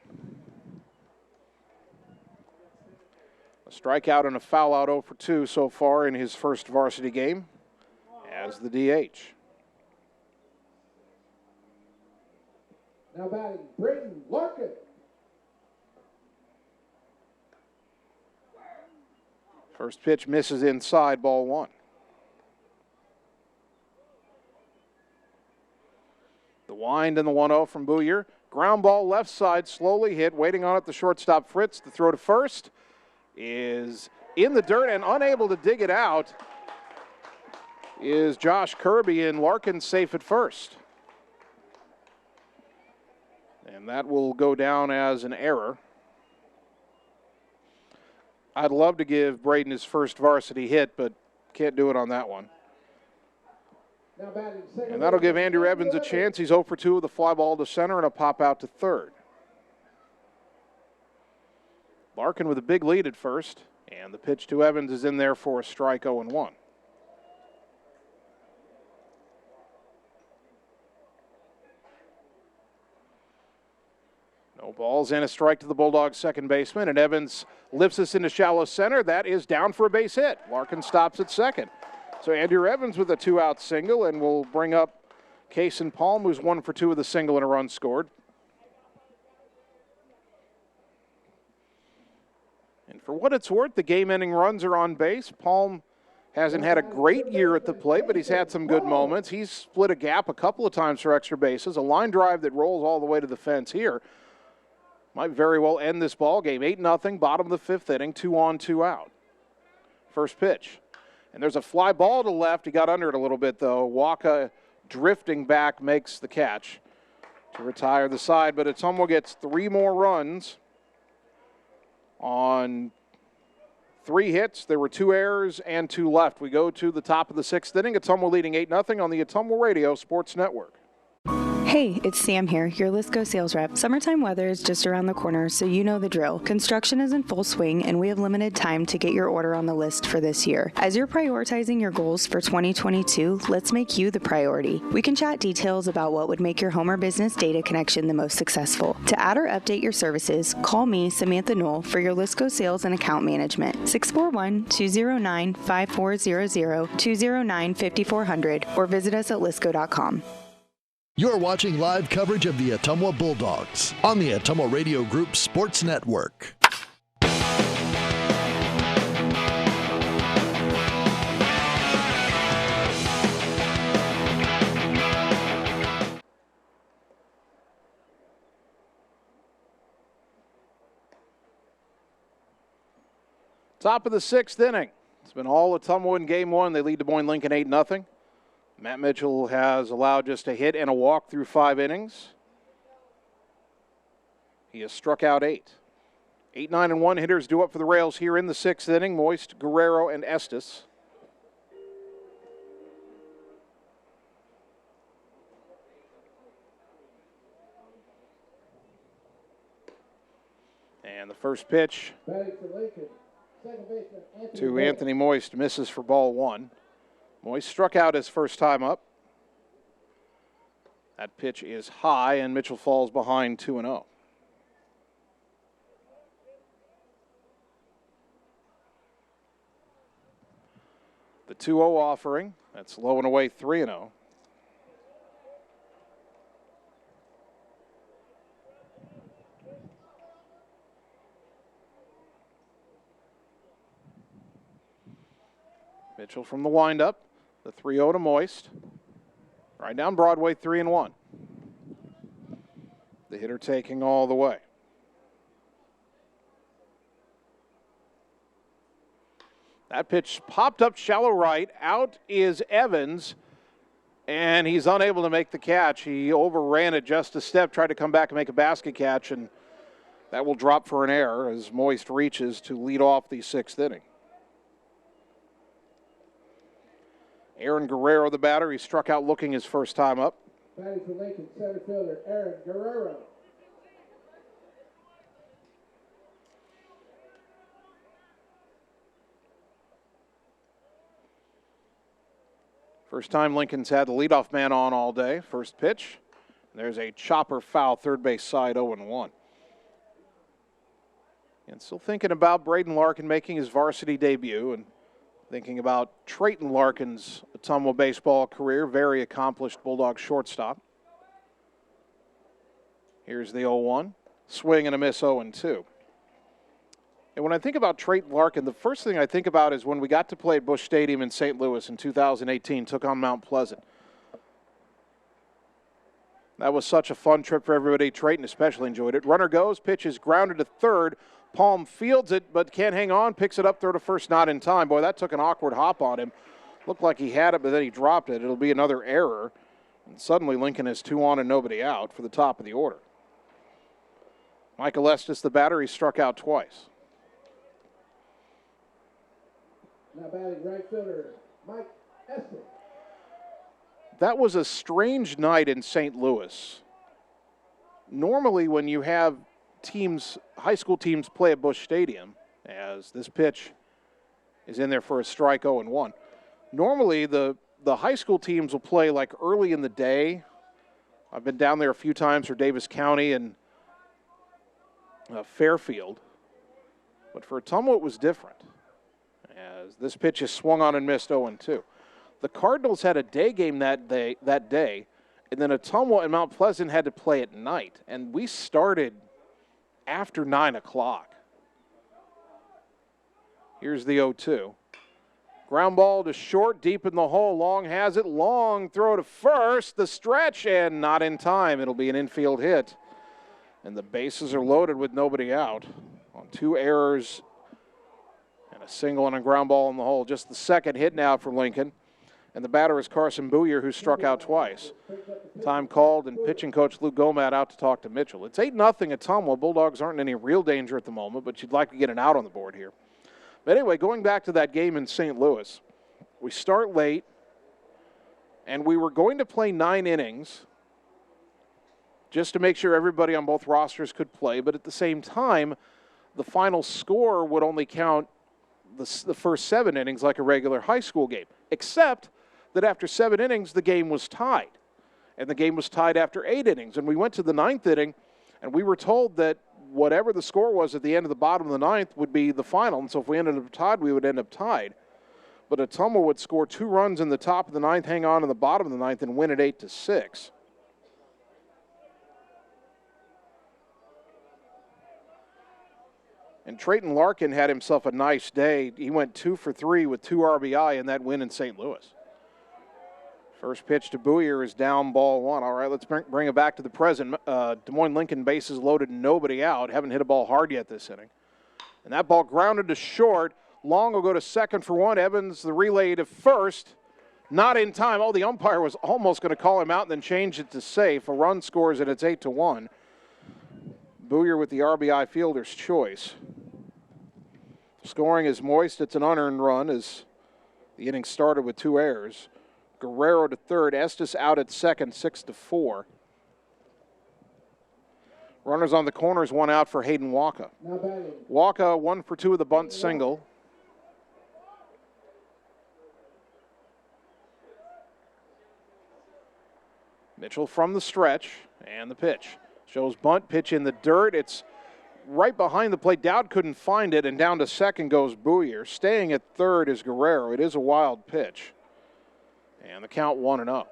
A strikeout and a foul out 0 for 2 so far in his first varsity game as the DH. Now batting, Braden Larkin. First pitch misses inside, ball 1. The wind and the 1-0 from Booyer. Ground ball left side, slowly hit, waiting on it, the shortstop Fritz. The throw to first is in the dirt, and unable to dig it out is Josh Kirby, and Larkin safe at first. And that will go down as an error. I'd love to give Braden his first varsity hit, but can't do it on that one. And that'll give Andrew Evans a chance. He's 0 for 2 with a fly ball to center and a pop out to third. Larkin with a big lead at first, and the pitch to Evans is in there for a strike, 0-1. No balls and a strike to the Bulldogs' second baseman, and Evans lifts us into shallow center. That is down for a base hit. Larkin stops at second. So Andrew Evans with a 2-out single, and we'll bring up Kason Palm, who's 1 for 2 with a single and a run scored. And for what it's worth, the game-ending runs are on base. Palm hasn't had a great year at the plate, but he's had some good moments. He's split a gap a couple of times for extra bases. A line drive that rolls all the way to the fence here might very well end this ball game. 8-0, bottom of the 5th inning, 2 on, 2 out. First pitch. And there's a fly ball to left. He got under it a little bit, though. Waka drifting back makes the catch to retire the side, but Ottumwa gets 3 more runs on 3 hits. There were 2 errors and 2 left. We go to the top of the 6th inning. Ottumwa leading 8-0 on the Ottumwa Radio Sports Network. Hey, it's Sam here, your Lisco sales rep. Summertime weather is just around the corner, so you know the drill. Construction is in full swing, and we have limited time to get your order on the list for this year. As you're prioritizing your goals for 2022, let's make you the priority. We can chat details about what would make your home or business data connection the most successful. To add or update your services, call me, Samantha Knoll, for your Lisco sales and account management. 641-209-5400, 209-5400, or visit us at lisco.com. You're watching live coverage of the Ottumwa Bulldogs on the Ottumwa Radio Group Sports Network. Top of the 6th inning. It's been all Ottumwa in game one. They lead Des Moines Lincoln 8-0. Matt Mitchell has allowed just a hit and a walk through 5 innings. He has struck out 8. 8, 9, and 1 hitters due up for the Rails here in the 6th inning. Moist, Guerrero, and Estes. And the first pitch to Anthony Moist misses for ball 1. Moist struck out his first time up. That pitch is high, and Mitchell falls behind 2-0. The 2-0 offering, that's low and away 3-0. Mitchell from the windup, the 3-0 to Moist. Right down Broadway, 3-1. The hitter taking all the way. That pitch popped up shallow right. Out is Evans, and he's unable to make the catch. He overran it just a step, tried to come back and make a basket catch, and that will drop for an error as Moist reaches to lead off the 6th inning. Aaron Guerrero, the batter, he struck out looking his first time up. Batting for Lincoln, center fielder Aaron Guerrero. First time Lincoln's had the leadoff man on all day. First pitch. There's a chopper foul, third base side, 0-1. And still thinking about Braden Larkin making his varsity debut and thinking about Trayton Larkin's Ottumwa baseball career, very accomplished Bulldog shortstop. Here's the 0-1. Swing and a miss, 0-2. And when I think about Trayton Larkin, the first thing I think about is when we got to play at Busch Stadium in St. Louis in 2018, took on Mount Pleasant. That was such a fun trip for everybody. Trayton especially enjoyed it. Runner goes, pitch is grounded to third. Palm fields it, but can't hang on. Picks it up, throw to first, not in time. Boy, that took an awkward hop on him. Looked like he had it, but then he dropped it. It'll be another error. And suddenly Lincoln has 2 on and nobody out for the top of the order. Michael Estes, the batter, he struck out twice. Now batting right fielder Mike Estes. That was a strange night in St. Louis. Normally when you have teams, high school teams play at Busch Stadium, as this pitch is in there for a strike, 0-1. Normally the high school teams will play like early in the day. I've been down there a few times for Davis County and Fairfield. But for Ottumwa it was different, as this pitch is swung on and missed, 0-2. The Cardinals had a day game that day, and then Ottumwa and Mount Pleasant had to play at night, and we started after 9 o'clock. Here's the 0-2. Ground ball to short, deep in the hole. Long has it. Long throw to first. The stretch, and not in time. It'll be an infield hit. And the bases are loaded with nobody out on 2 errors and a single and a ground ball in the hole. Just the second hit now for Lincoln. And the batter is Carson Booyer, who struck out twice. Time called, and pitching coach Luke Gomat out to talk to Mitchell. It's 8-0 Ottumwa. Bulldogs aren't in any real danger at the moment, but you'd like to get an out on the board here. But anyway, going back to that game in St. Louis, we start late, and we were going to play 9 innings just to make sure everybody on both rosters could play, but at the same time, the final score would only count the first 7 innings like a regular high school game, except that after 7 innings, the game was tied. And the game was tied after 8 innings. And we went to the 9th inning, and we were told that whatever the score was at the end of the bottom of the 9th would be the final. And so if we ended up tied, we would end up tied. But Ottumwa would score 2 runs in the top of the 9th, hang on in the bottom of the 9th, and win it 8-6. And Trayton Larkin had himself a nice day. He went 2 for 3 with 2 RBI in that win in St. Louis. First pitch to Booyer is down, ball 1. All right, let's bring it back to the present. Des Moines Lincoln bases loaded, nobody out. Haven't hit a ball hard yet this inning. And that ball grounded to short. Long will go to second for one. Evans, the relay to first. Not in time. Oh, the umpire was almost going to call him out and then change it to safe. A run scores and it's 8-1. Booyer with the RBI fielder's choice. Scoring is moist. It's an unearned run as the inning started with 2 errors. Guerrero to third. Estes out at second, 6-4. Runners on the corners, 1 out for Hayden Waka. Waka 1 for 2 with a bunt single. Mitchell from the stretch, and the pitch. Shows bunt, pitch in the dirt. It's right behind the plate. Dowd couldn't find it, and down to second goes Booyer. Staying at third is Guerrero. It is a wild pitch. And the count 1-0.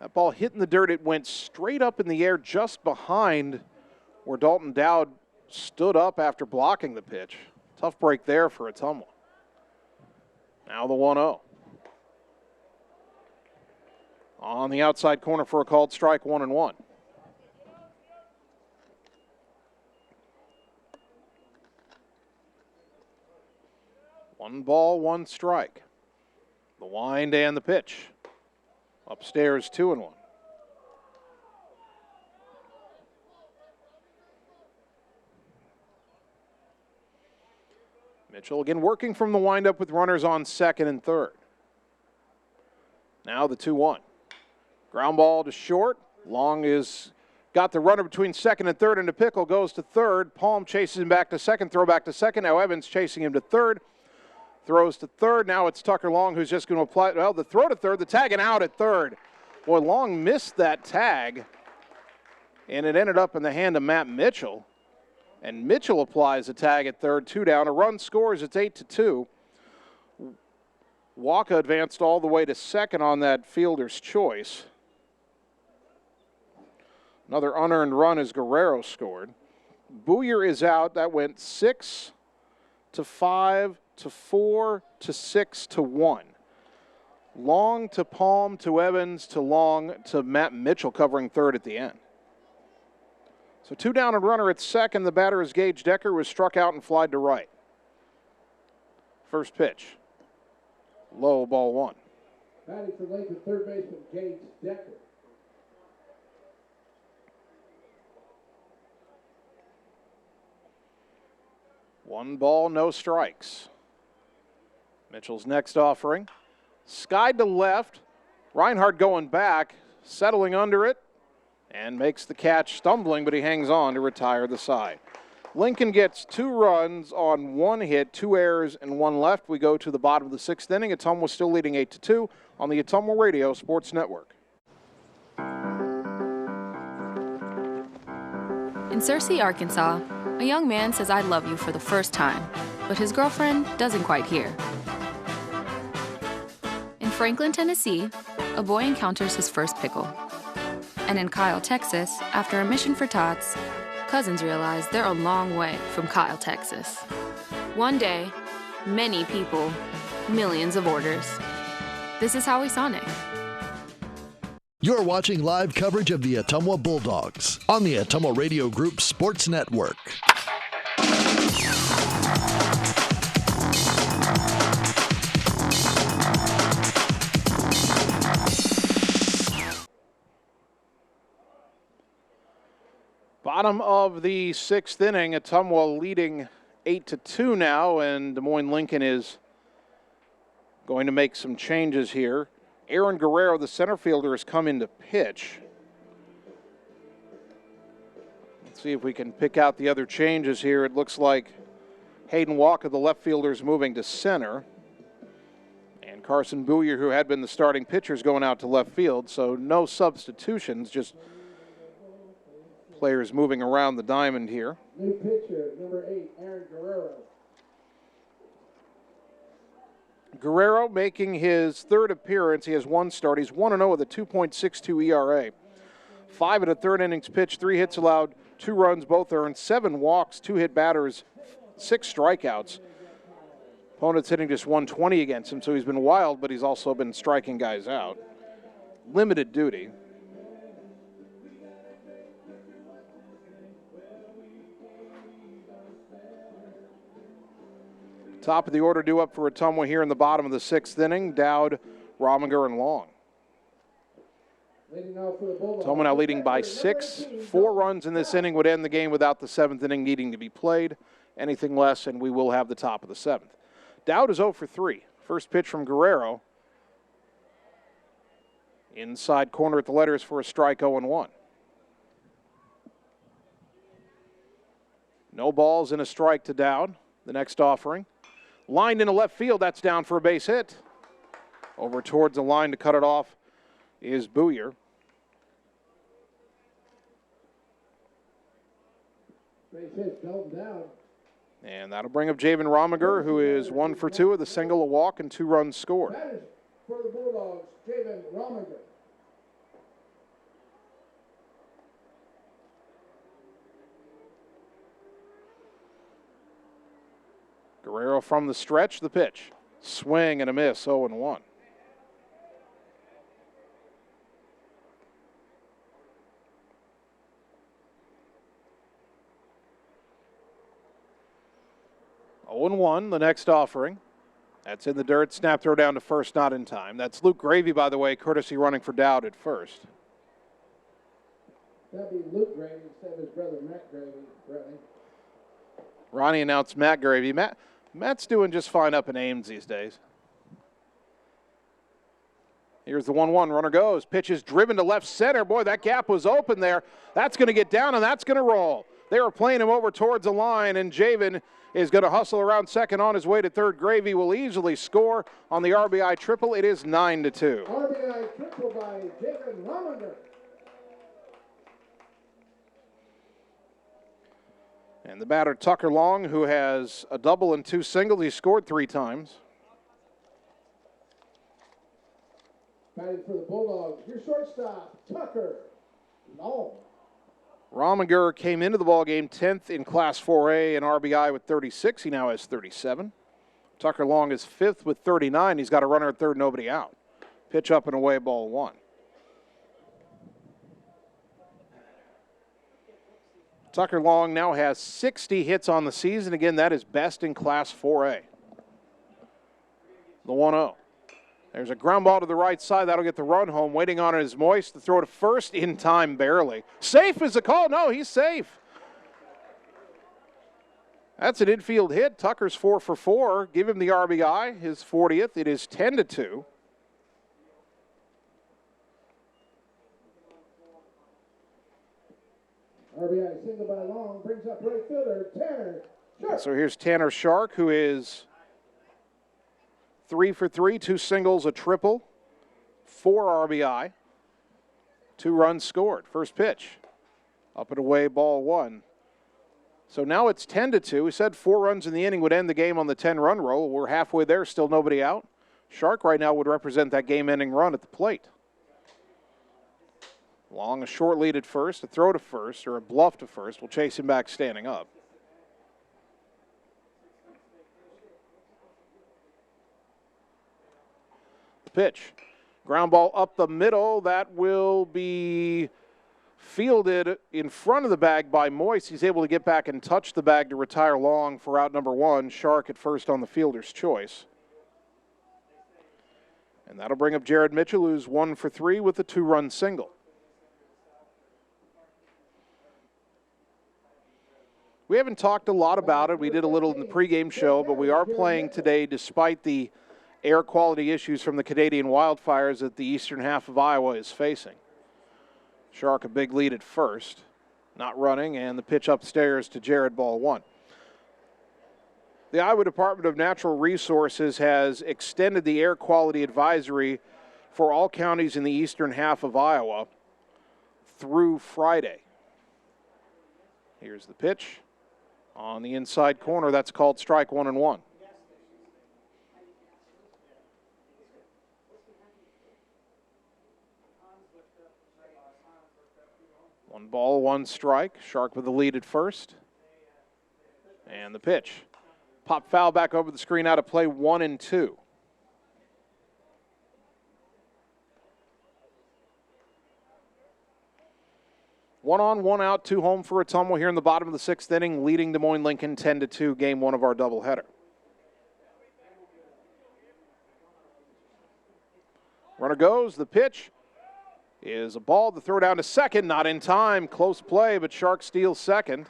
That ball hit in the dirt. It went straight up in the air just behind where Dalton Dowd stood up after blocking the pitch. Tough break there for Ottumwa. Now the 1-0. On the outside corner for a called strike, 1-1. One ball, 1 strike. The wind and the pitch. Upstairs, 2-1. Mitchell again working from the windup with runners on second and third. Now the 2-1. Ground ball to short. Long is got the runner between second and third, and the pickle goes to third. Palm chases him back to second, throw back to second. Now Evans chasing him to third. Throws to third. Now it's Tucker Long who's just going to apply, well, the throw to third, the tag and out at third. Boy, Long missed that tag, and it ended up in the hand of Matt Mitchell. And Mitchell applies a tag at third, 2 down. A run scores, it's 8-2. Waka advanced all the way to second on that fielder's choice. Another unearned run as Guerrero scored. Booyer is out. That went 6-5 to 4 to 6-1. Long to Palm to Evans to Long to Matt Mitchell covering third at the end. So 2 down and runner at second. The batter is Gage Decker, who was struck out and flied to right. First pitch. Low, ball 1. Batting for Lakewood, third baseman Gage Decker. One ball, no strikes. Mitchell's next offering. Skied to left. Reinhardt going back, settling under it, and makes the catch stumbling, but he hangs on to retire the side. Lincoln gets 2 runs on 1 hit, 2 errors, and 1 left. We go to the bottom of the 6th inning. Ottumwa still leading 8-2 on the Ottumwa Radio Sports Network. In Searcy, Arkansas, a young man says I love you for the first time, but his girlfriend doesn't quite hear. In Franklin, Tennessee, a boy encounters his first pickle. And in Kyle, Texas, after a mission for tots, cousins realize they're a long way from Kyle, Texas. One day, many people, millions of orders. This is Howie Sonic. You're watching live coverage of the Ottumwa Bulldogs on the Ottumwa Radio Group Sports Network. Bottom of the 6th inning, Ottumwa leading 8-2 now, and Des Moines Lincoln is going to make some changes here. Aaron Guerrero, the center fielder, has come in to pitch. Let's see if we can pick out the other changes here. It looks like Hayden Waka, the left fielder, is moving to center. And Carson Booyer, who had been the starting pitcher, is going out to left field. So no substitutions, just players moving around the diamond here. New pitcher, number 8, Aaron Guerrero. Guerrero making his 3rd appearance. He has 1 start. He's 1-0 with a 2.62 ERA. 5 1/3 innings pitched, 3 hits allowed, 2 runs, both earned, 7 walks, 2 hit batters, 6 strikeouts. Opponents hitting just 120 against him, so he's been wild, but he's also been striking guys out. Limited duty. Top of the order due up for Ottumwa here in the bottom of the 6th inning. Dowd, Rominger, and Long. Ottumwa now leading by 6. 4 runs in this inning would end the game without the 7th inning needing to be played. Anything less, and we will have the top of the 7th. Dowd is 0 for 3. First pitch from Guerrero. Inside corner at the letters for a strike, 0-1. No balls and a strike to Dowd. The next offering. Lined into left field, that's down for a base hit. Over towards the line to cut it off is Booyer. Base hit, Dalton Dowd. And that'll bring up Javen Rominger, who is 1 for 2 with a single, a walk, and 2 runs scored. That is for the Bulldogs, Javen Rominger. Guerrero from the stretch, the pitch. Swing and a miss, 0-1. The next offering. That's in the dirt. Snap throw down to first, not in time. That's Luke Gravy, by the way, courtesy running for Dowd at first. That'd be Luke Gravy instead of his brother Matt Gravy. Ronnie announced Matt Gravy. Matt's doing just fine up in Ames these days. Here's the 1-1. Runner goes. Pitch is driven to left center. Boy, that gap was open there. That's going to get down, and that's going to roll. They were playing him over towards the line, and Javen is going to hustle around second on his way to third. Gravy will easily score on the RBI triple. It is 9-2. RBI triple by Javen Rominger. And the batter, Tucker Long, who has a double and 2 singles. He scored 3 times. Batting for the Bulldogs, your shortstop, Tucker Long. Rominger came into the ballgame 10th in Class 4A and RBI with 36. He now has 37. Tucker Long is 5th with 39. He's got a runner at third, nobody out. Pitch up and away, ball 1. Tucker Long now has 60 hits on the season. Again, that is best in Class 4A. The 1-0. There's a ground ball to the right side. That'll get the run home. Waiting on it is Moist. The throw to first in time, barely. Safe is the call. No, he's safe. That's an infield hit. Tucker's 4 for 4. Give him the RBI, his 40th. It is 10-2. RBI single by Long brings up right fielder Tanner Sharp. So here's Tanner Shark, who is 3 for 3, 2 singles, a triple, 4 RBI, 2 runs scored. First pitch, up and away, ball 1. So now it's 10-2. We said 4 runs in the inning would end the game on the 10-run roll. We're halfway there, still nobody out. Shark right now would represent that game-ending run at the plate. Long, a short lead at first, a throw to first, or a bluff to first. We'll chase him back standing up. The pitch. Ground ball up the middle. That will be fielded in front of the bag by Moist. He's able to get back and touch the bag to retire Long for out number 1. Shark at first on the fielder's choice. And that'll bring up Jared Mitchell, who's 1 for 3 with a 2-run single. We haven't talked a lot about it. We did a little in the pregame show, but we are playing today despite the air quality issues from the Canadian wildfires that the eastern half of Iowa is facing. Shark a big lead at first, not running, and the pitch upstairs to Jared, ball 1. The Iowa Department of Natural Resources has extended the air quality advisory for all counties in the eastern half of Iowa through Friday. Here's the pitch. On the inside corner, that's called strike 1-1. 1 ball, 1 strike. Shark with the lead at first. And the pitch. Pop foul back over the screen, out of play, 1-2. One on, 1 out, 2 home for Ottumwa here in the bottom of the 6th inning, leading Des Moines Lincoln 10-2, game 1 of our doubleheader. Runner goes. The pitch is a ball to throw down to second. Not in time. Close play, but Shark steals second.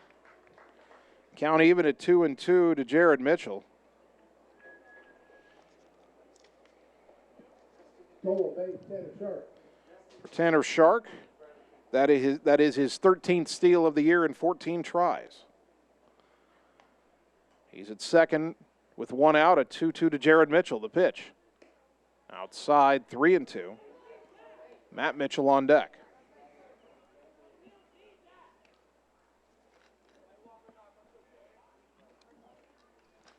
Count even at 2-2 to Jared Mitchell. Total base, Tanner Shark. For Tanner Shark, that is his 13th steal of the year in 14 tries. He's at second with one out at 2-2 to Jared Mitchell. The pitch. Outside, 3-2. Matt Mitchell on deck.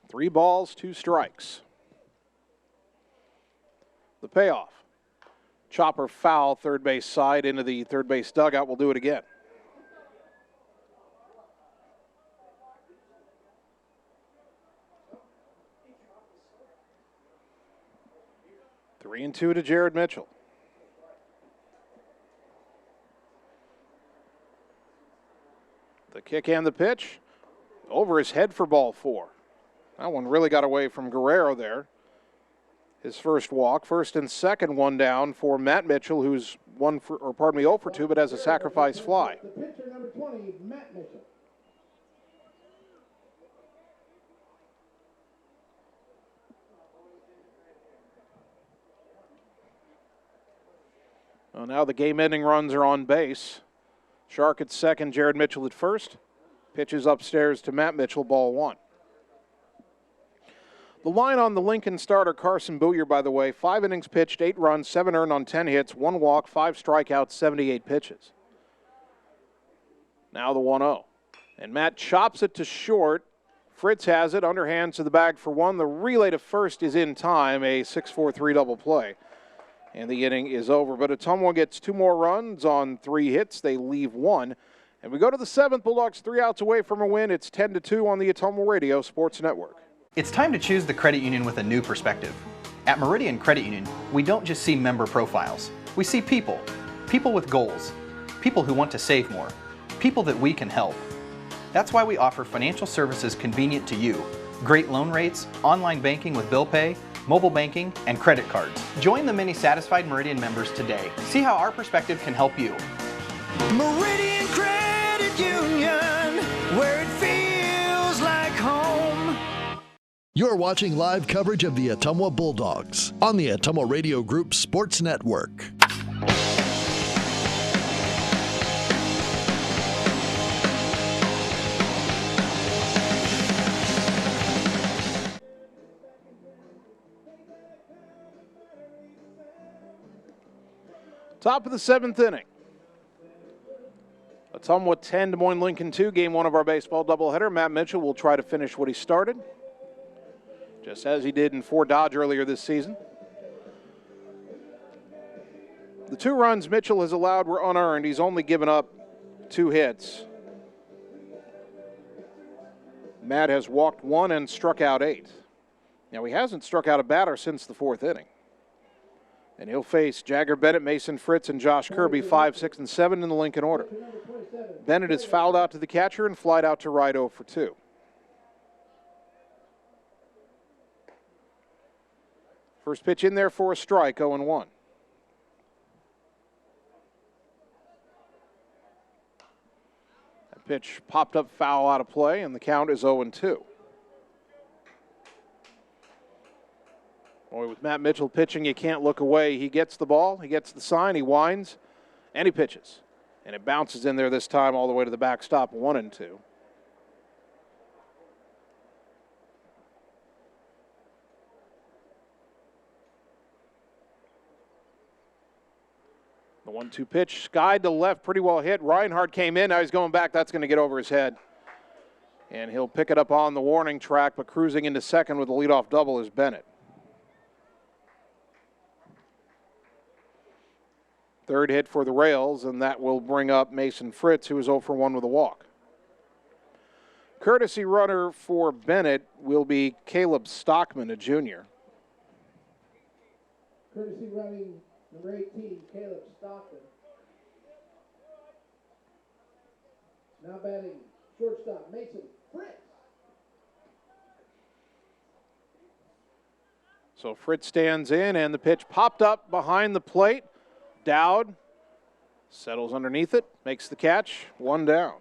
Three balls, two strikes. The payoff. Chopper foul, third base side into the third base dugout. We'll do it again. Three and two to Jared Mitchell. The kick and the pitch. Over his head for ball four. That one really got away from Guerrero there. His first walk. First and second, one down for Matt Mitchell, who's 0 for 2, but has a sacrifice fly. The pitcher, number 20, Matt Mitchell. Well, now the game-ending runs are on base. Shark at second, Jared Mitchell at first. Pitches upstairs to Matt Mitchell, ball one. The line on the Lincoln starter, Carson Booyer, by the way, 5 innings pitched, 8 runs, 7 earned on 10 hits, 1 walk, 5 strikeouts, 78 pitches. Now the 1-0. And Matt chops it to short. Fritz has it, underhands to the bag for one. The relay to first is in time, a 6-4-3 double play. And the inning is over. But Ottumwa gets 2 more runs on 3 hits. They leave 1. And we go to the 7th. Bulldogs 3 outs away from a win. It's 10-2 on the Ottumwa Radio Sports Network. It's time to choose the credit union with a new perspective. At Meridian Credit Union, we don't just see member profiles. We see people. People with goals. People who want to save more. People that we can help. That's why we offer financial services convenient to you. Great loan rates, online banking with bill pay, mobile banking, and credit cards. Join the many satisfied Meridian members today. See how our perspective can help you. Meridian Credit Union, where it feels like home. You're watching live coverage of the Ottumwa Bulldogs on the Ottumwa Radio Group Sports Network. Top of the 7th inning. Ottumwa 10, Des Moines Lincoln 2, game 1 of our baseball doubleheader. Matt Mitchell will try to finish what he started, just as he did in Fort Dodge earlier this season. The 2 runs Mitchell has allowed were unearned. He's only given up 2 hits. Matt has walked 1 and struck out 8. Now, he hasn't struck out a batter since the 4th inning. And he'll face Jagger Bennett, Mason Fritz, and Josh Kirby, 5, 6, and 7 in the Lincoln order. Bennett is fouled out to the catcher and flied out to right 0 for 2. First pitch in there for a strike, 0-1. That pitch popped up foul out of play, and the count is 0-2. Boy, with Matt Mitchell pitching, you can't look away. He gets the ball, he gets the sign, he winds, and he pitches. And it bounces in there this time all the way to the backstop, 1-2. The 1-2 pitch, skied to left, pretty well hit. Reinhardt came in, now he's going back. That's going to get over his head. And he'll pick it up on the warning track, but cruising into second with a leadoff double is Bennett. Third hit for the Rails, and that will bring up Mason Fritz, who is 0 for 1 with a walk. Courtesy runner for Bennett will be Caleb Stockman, a junior. Courtesy running number 18, Caleb Stockton. Now batting shortstop, Mason Fritz. So Fritz stands in, and the pitch popped up behind the plate. Dowd settles underneath it, makes the catch, 1 down.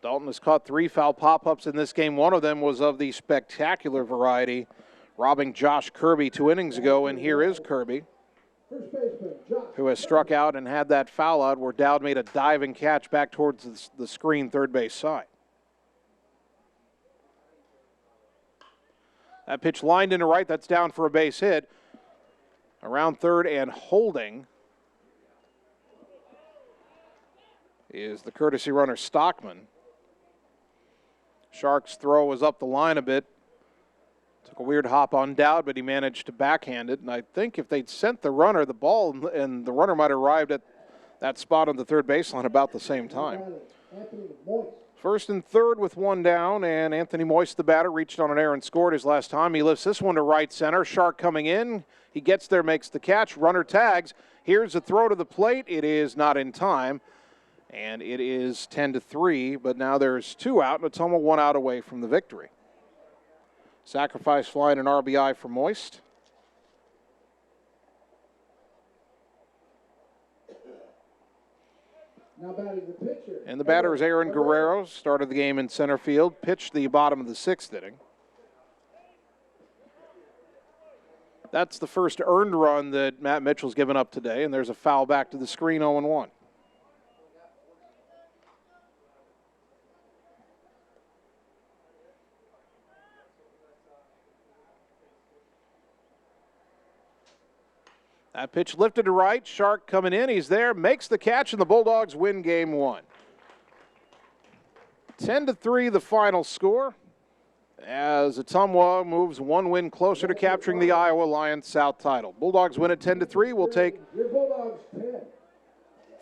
Dalton has caught 3 foul pop-ups in this game. One of them was of the spectacular variety, robbing Josh Kirby 2 innings ago, and here is Kirby, who has struck out and had that foul out where Dowd made a diving catch back towards the screen third base side. That pitch lined into right, that's down for a base hit. Around third and holding is the courtesy runner Stockman. Shark's throw was up the line a bit. Took a weird hop on Dowd, but he managed to backhand it. And I think if they'd sent the runner the ball, and the runner might have arrived at that spot on the third baseline about the same time. First and third with 1 down, and Anthony Moist, the batter, reached on an error and scored his last time. He lifts this one to right center. Shark coming in. He gets there, makes the catch. Runner tags. Here's a throw to the plate. It is not in time, and it is 10-3, but now there's 2 out, and Ottumwa 1 out away from the victory. Sacrifice fly and an RBI for Moist. Now batting the pitcher. And the batter is Aaron Guerrero. Started the game in center field, pitched the bottom of the 6th inning. That's the first earned run that Matt Mitchell's given up today, and there's a foul back to the screen, 0-1. That pitch lifted to right. Shark coming in. He's there, makes the catch, and the Bulldogs win game 1. 10-3 the final score as Ottumwa moves 1 win closer to capturing the Iowa Lions South title. Bulldogs win at 10-3. We'll take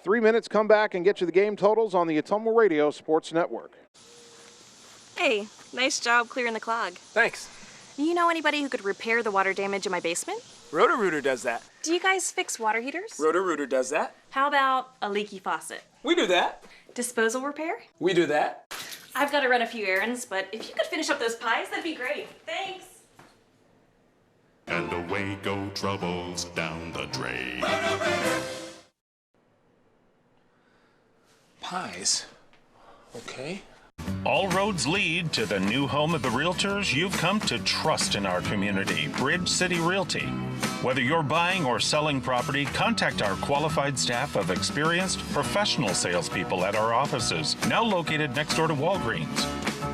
3 minutes, come back and get you the game totals on the Ottumwa Radio Sports Network. Hey, nice job clearing the clog. Thanks. You know anybody who could repair the water damage in my basement? Roto-Rooter does that. Do you guys fix water heaters? Roto-Rooter does that. How about a leaky faucet? We do that. Disposal repair? We do that. I've got to run a few errands, but if you could finish up those pies, that'd be great. Thanks. And away go troubles down the drain. Pies. Okay. All roads lead to the new home of the Realtors you've come to trust in our community, Bridge City Realty. Whether you're buying or selling property, contact our qualified staff of experienced, professional salespeople at our offices, now located next door to Walgreens.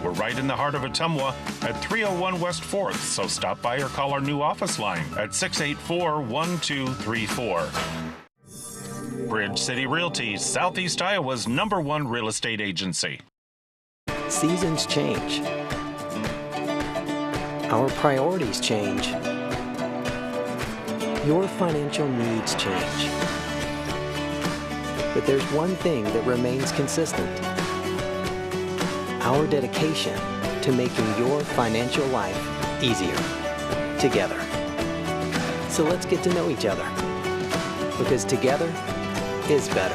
We're right in the heart of Ottumwa at 301 West 4th, so stop by or call our new office line at 684-1234. Bridge City Realty, Southeast Iowa's #1 real estate agency. Seasons change. Our priorities change. Your financial needs change. But there's one thing that remains consistent: our dedication to making your financial life easier together. So let's get to know each other, because together is better.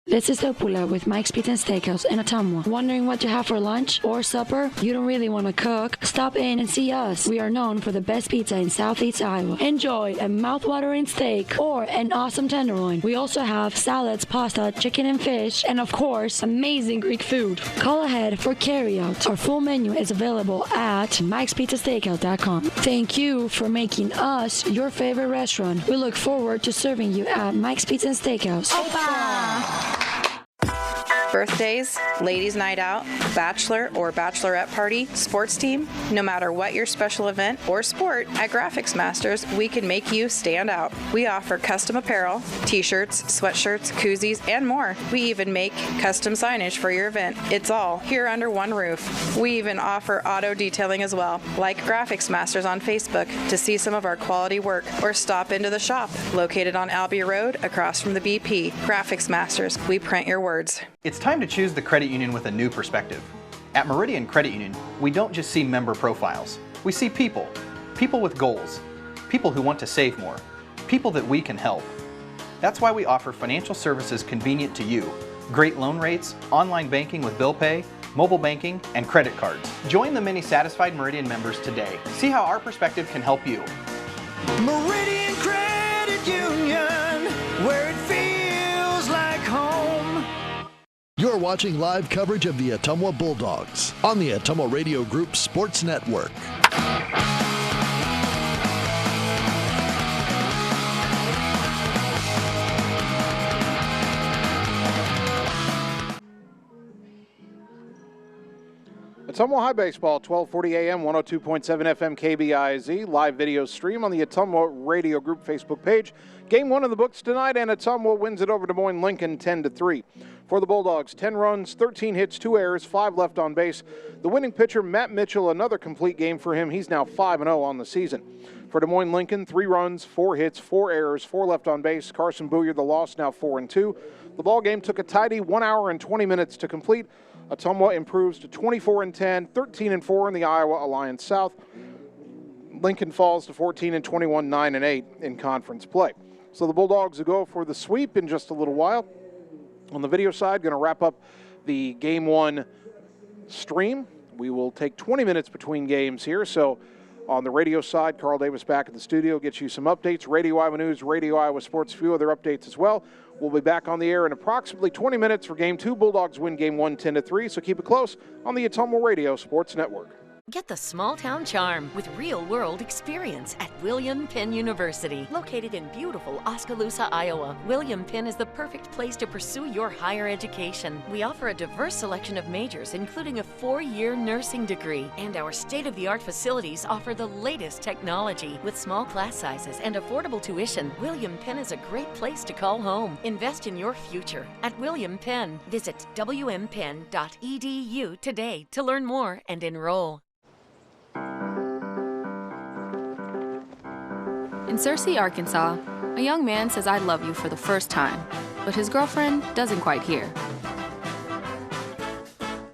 This is Opula with Mike's Pizza and Steakhouse in Ottumwa. Wondering what to have for lunch or supper? You don't really want to cook? Stop in and see us. We are known for the best pizza in Southeast Iowa. Enjoy a mouth-watering steak or an awesome tenderloin. We also have salads, pasta, chicken and fish, and of course, amazing Greek food. Call ahead for carryout. Our full menu is available at Mike'sPizzaSteakhouse.com. Thank you for making us your favorite restaurant. We look forward to serving you at Mike's Pizza and Steakhouse. Opa! Birthdays, ladies' night out, bachelor or bachelorette party, sports team, no matter what your special event or sport, at Graphics Masters, we can make you stand out. We offer custom apparel, t-shirts, sweatshirts, koozies, and more. We even make custom signage for your event. It's all here under one roof. We even offer auto detailing as well. Like Graphics Masters on Facebook to see some of our quality work, or stop into the shop, located on Albia Road across from the BP. Graphics Masters, we print your words. It's time to choose the credit union with a new perspective. At Meridian Credit Union, we don't just see member profiles. We see people. People with goals. People who want to save more. People that we can help. That's why we offer financial services convenient to you. Great loan rates, online banking with bill pay, mobile banking, and credit cards. Join the many satisfied Meridian members today. See how our perspective can help you. Meridian Credit Union, where it feels like home. You're watching live coverage of the Ottumwa Bulldogs on the Ottumwa Radio Group Sports Network. Ottumwa High Baseball, 1240 AM, 102.7 FM KBIZ. Live video stream on the Ottumwa Radio Group Facebook page. Game 1 of the books tonight, and Ottumwa wins it over Des Moines Lincoln 10-3. For the Bulldogs, 10 runs, 13 hits, 2 errors, 5 left on base. The winning pitcher, Matt Mitchell, another complete game for him. He's now 5-0 on the season. For Des Moines Lincoln, 3 runs, 4 hits, 4 errors, 4 left on base. Carson Booyer, the loss, now 4-2. The ball game took a tidy 1 hour and 20 minutes to complete. Ottumwa improves to 24-10, 13-4 in the Iowa Alliance South. Lincoln falls to 14-21, 9-8 in conference play. So the Bulldogs will go for the sweep in just a little while. On the video side, going to wrap up the Game 1 stream. We will take 20 minutes between games here. So on the radio side, Carl Davis back at the studio, gets you some updates. Radio Iowa News, Radio Iowa Sports, a few other updates as well. We'll be back on the air in approximately 20 minutes for Game 2. Bulldogs win Game 1 10-3, so keep it close on the Ottumwa Radio Sports Network. Get the small town charm with real-world experience at William Penn University. Located in beautiful Oskaloosa, Iowa, William Penn is the perfect place to pursue your higher education. We offer a diverse selection of majors, including a 4-year nursing degree. And our state-of-the-art facilities offer the latest technology. With small class sizes and affordable tuition, William Penn is a great place to call home. Invest in your future at William Penn. Visit wmpenn.edu today to learn more and enroll. In Searcy, Arkansas, a young man says I love you for the first time, but his girlfriend doesn't quite hear.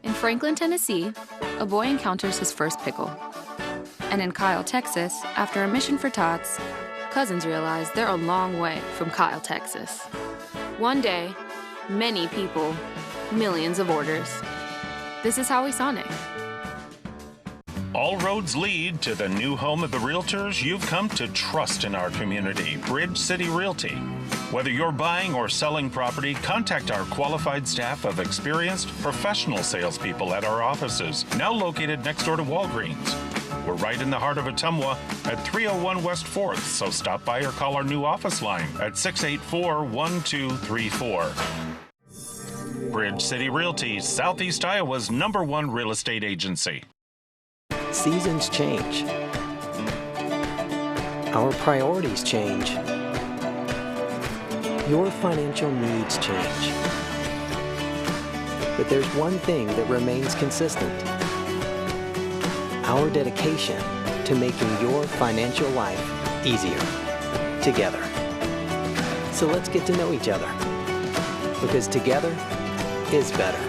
In Franklin, Tennessee, a boy encounters his first pickle. And in Kyle, Texas, after a mission for tots, cousins realize they're a long way from Kyle, Texas. One day, many people, millions of orders. This is Howie Sonic. All roads lead to the new home of the realtors you've come to trust in our community, Bridge City Realty. Whether you're buying or selling property, contact our qualified staff of experienced professional salespeople at our offices, now located next door to Walgreens. We're right in the heart of Ottumwa at 301 West 4th, so stop by or call our new office line at 684-1234. Bridge City Realty, Southeast Iowa's #1 real estate agency. Seasons change. Our priorities change. Your financial needs change. But there's one thing that remains consistent. Our dedication to making your financial life easier together. So let's get to know each other, because together is better.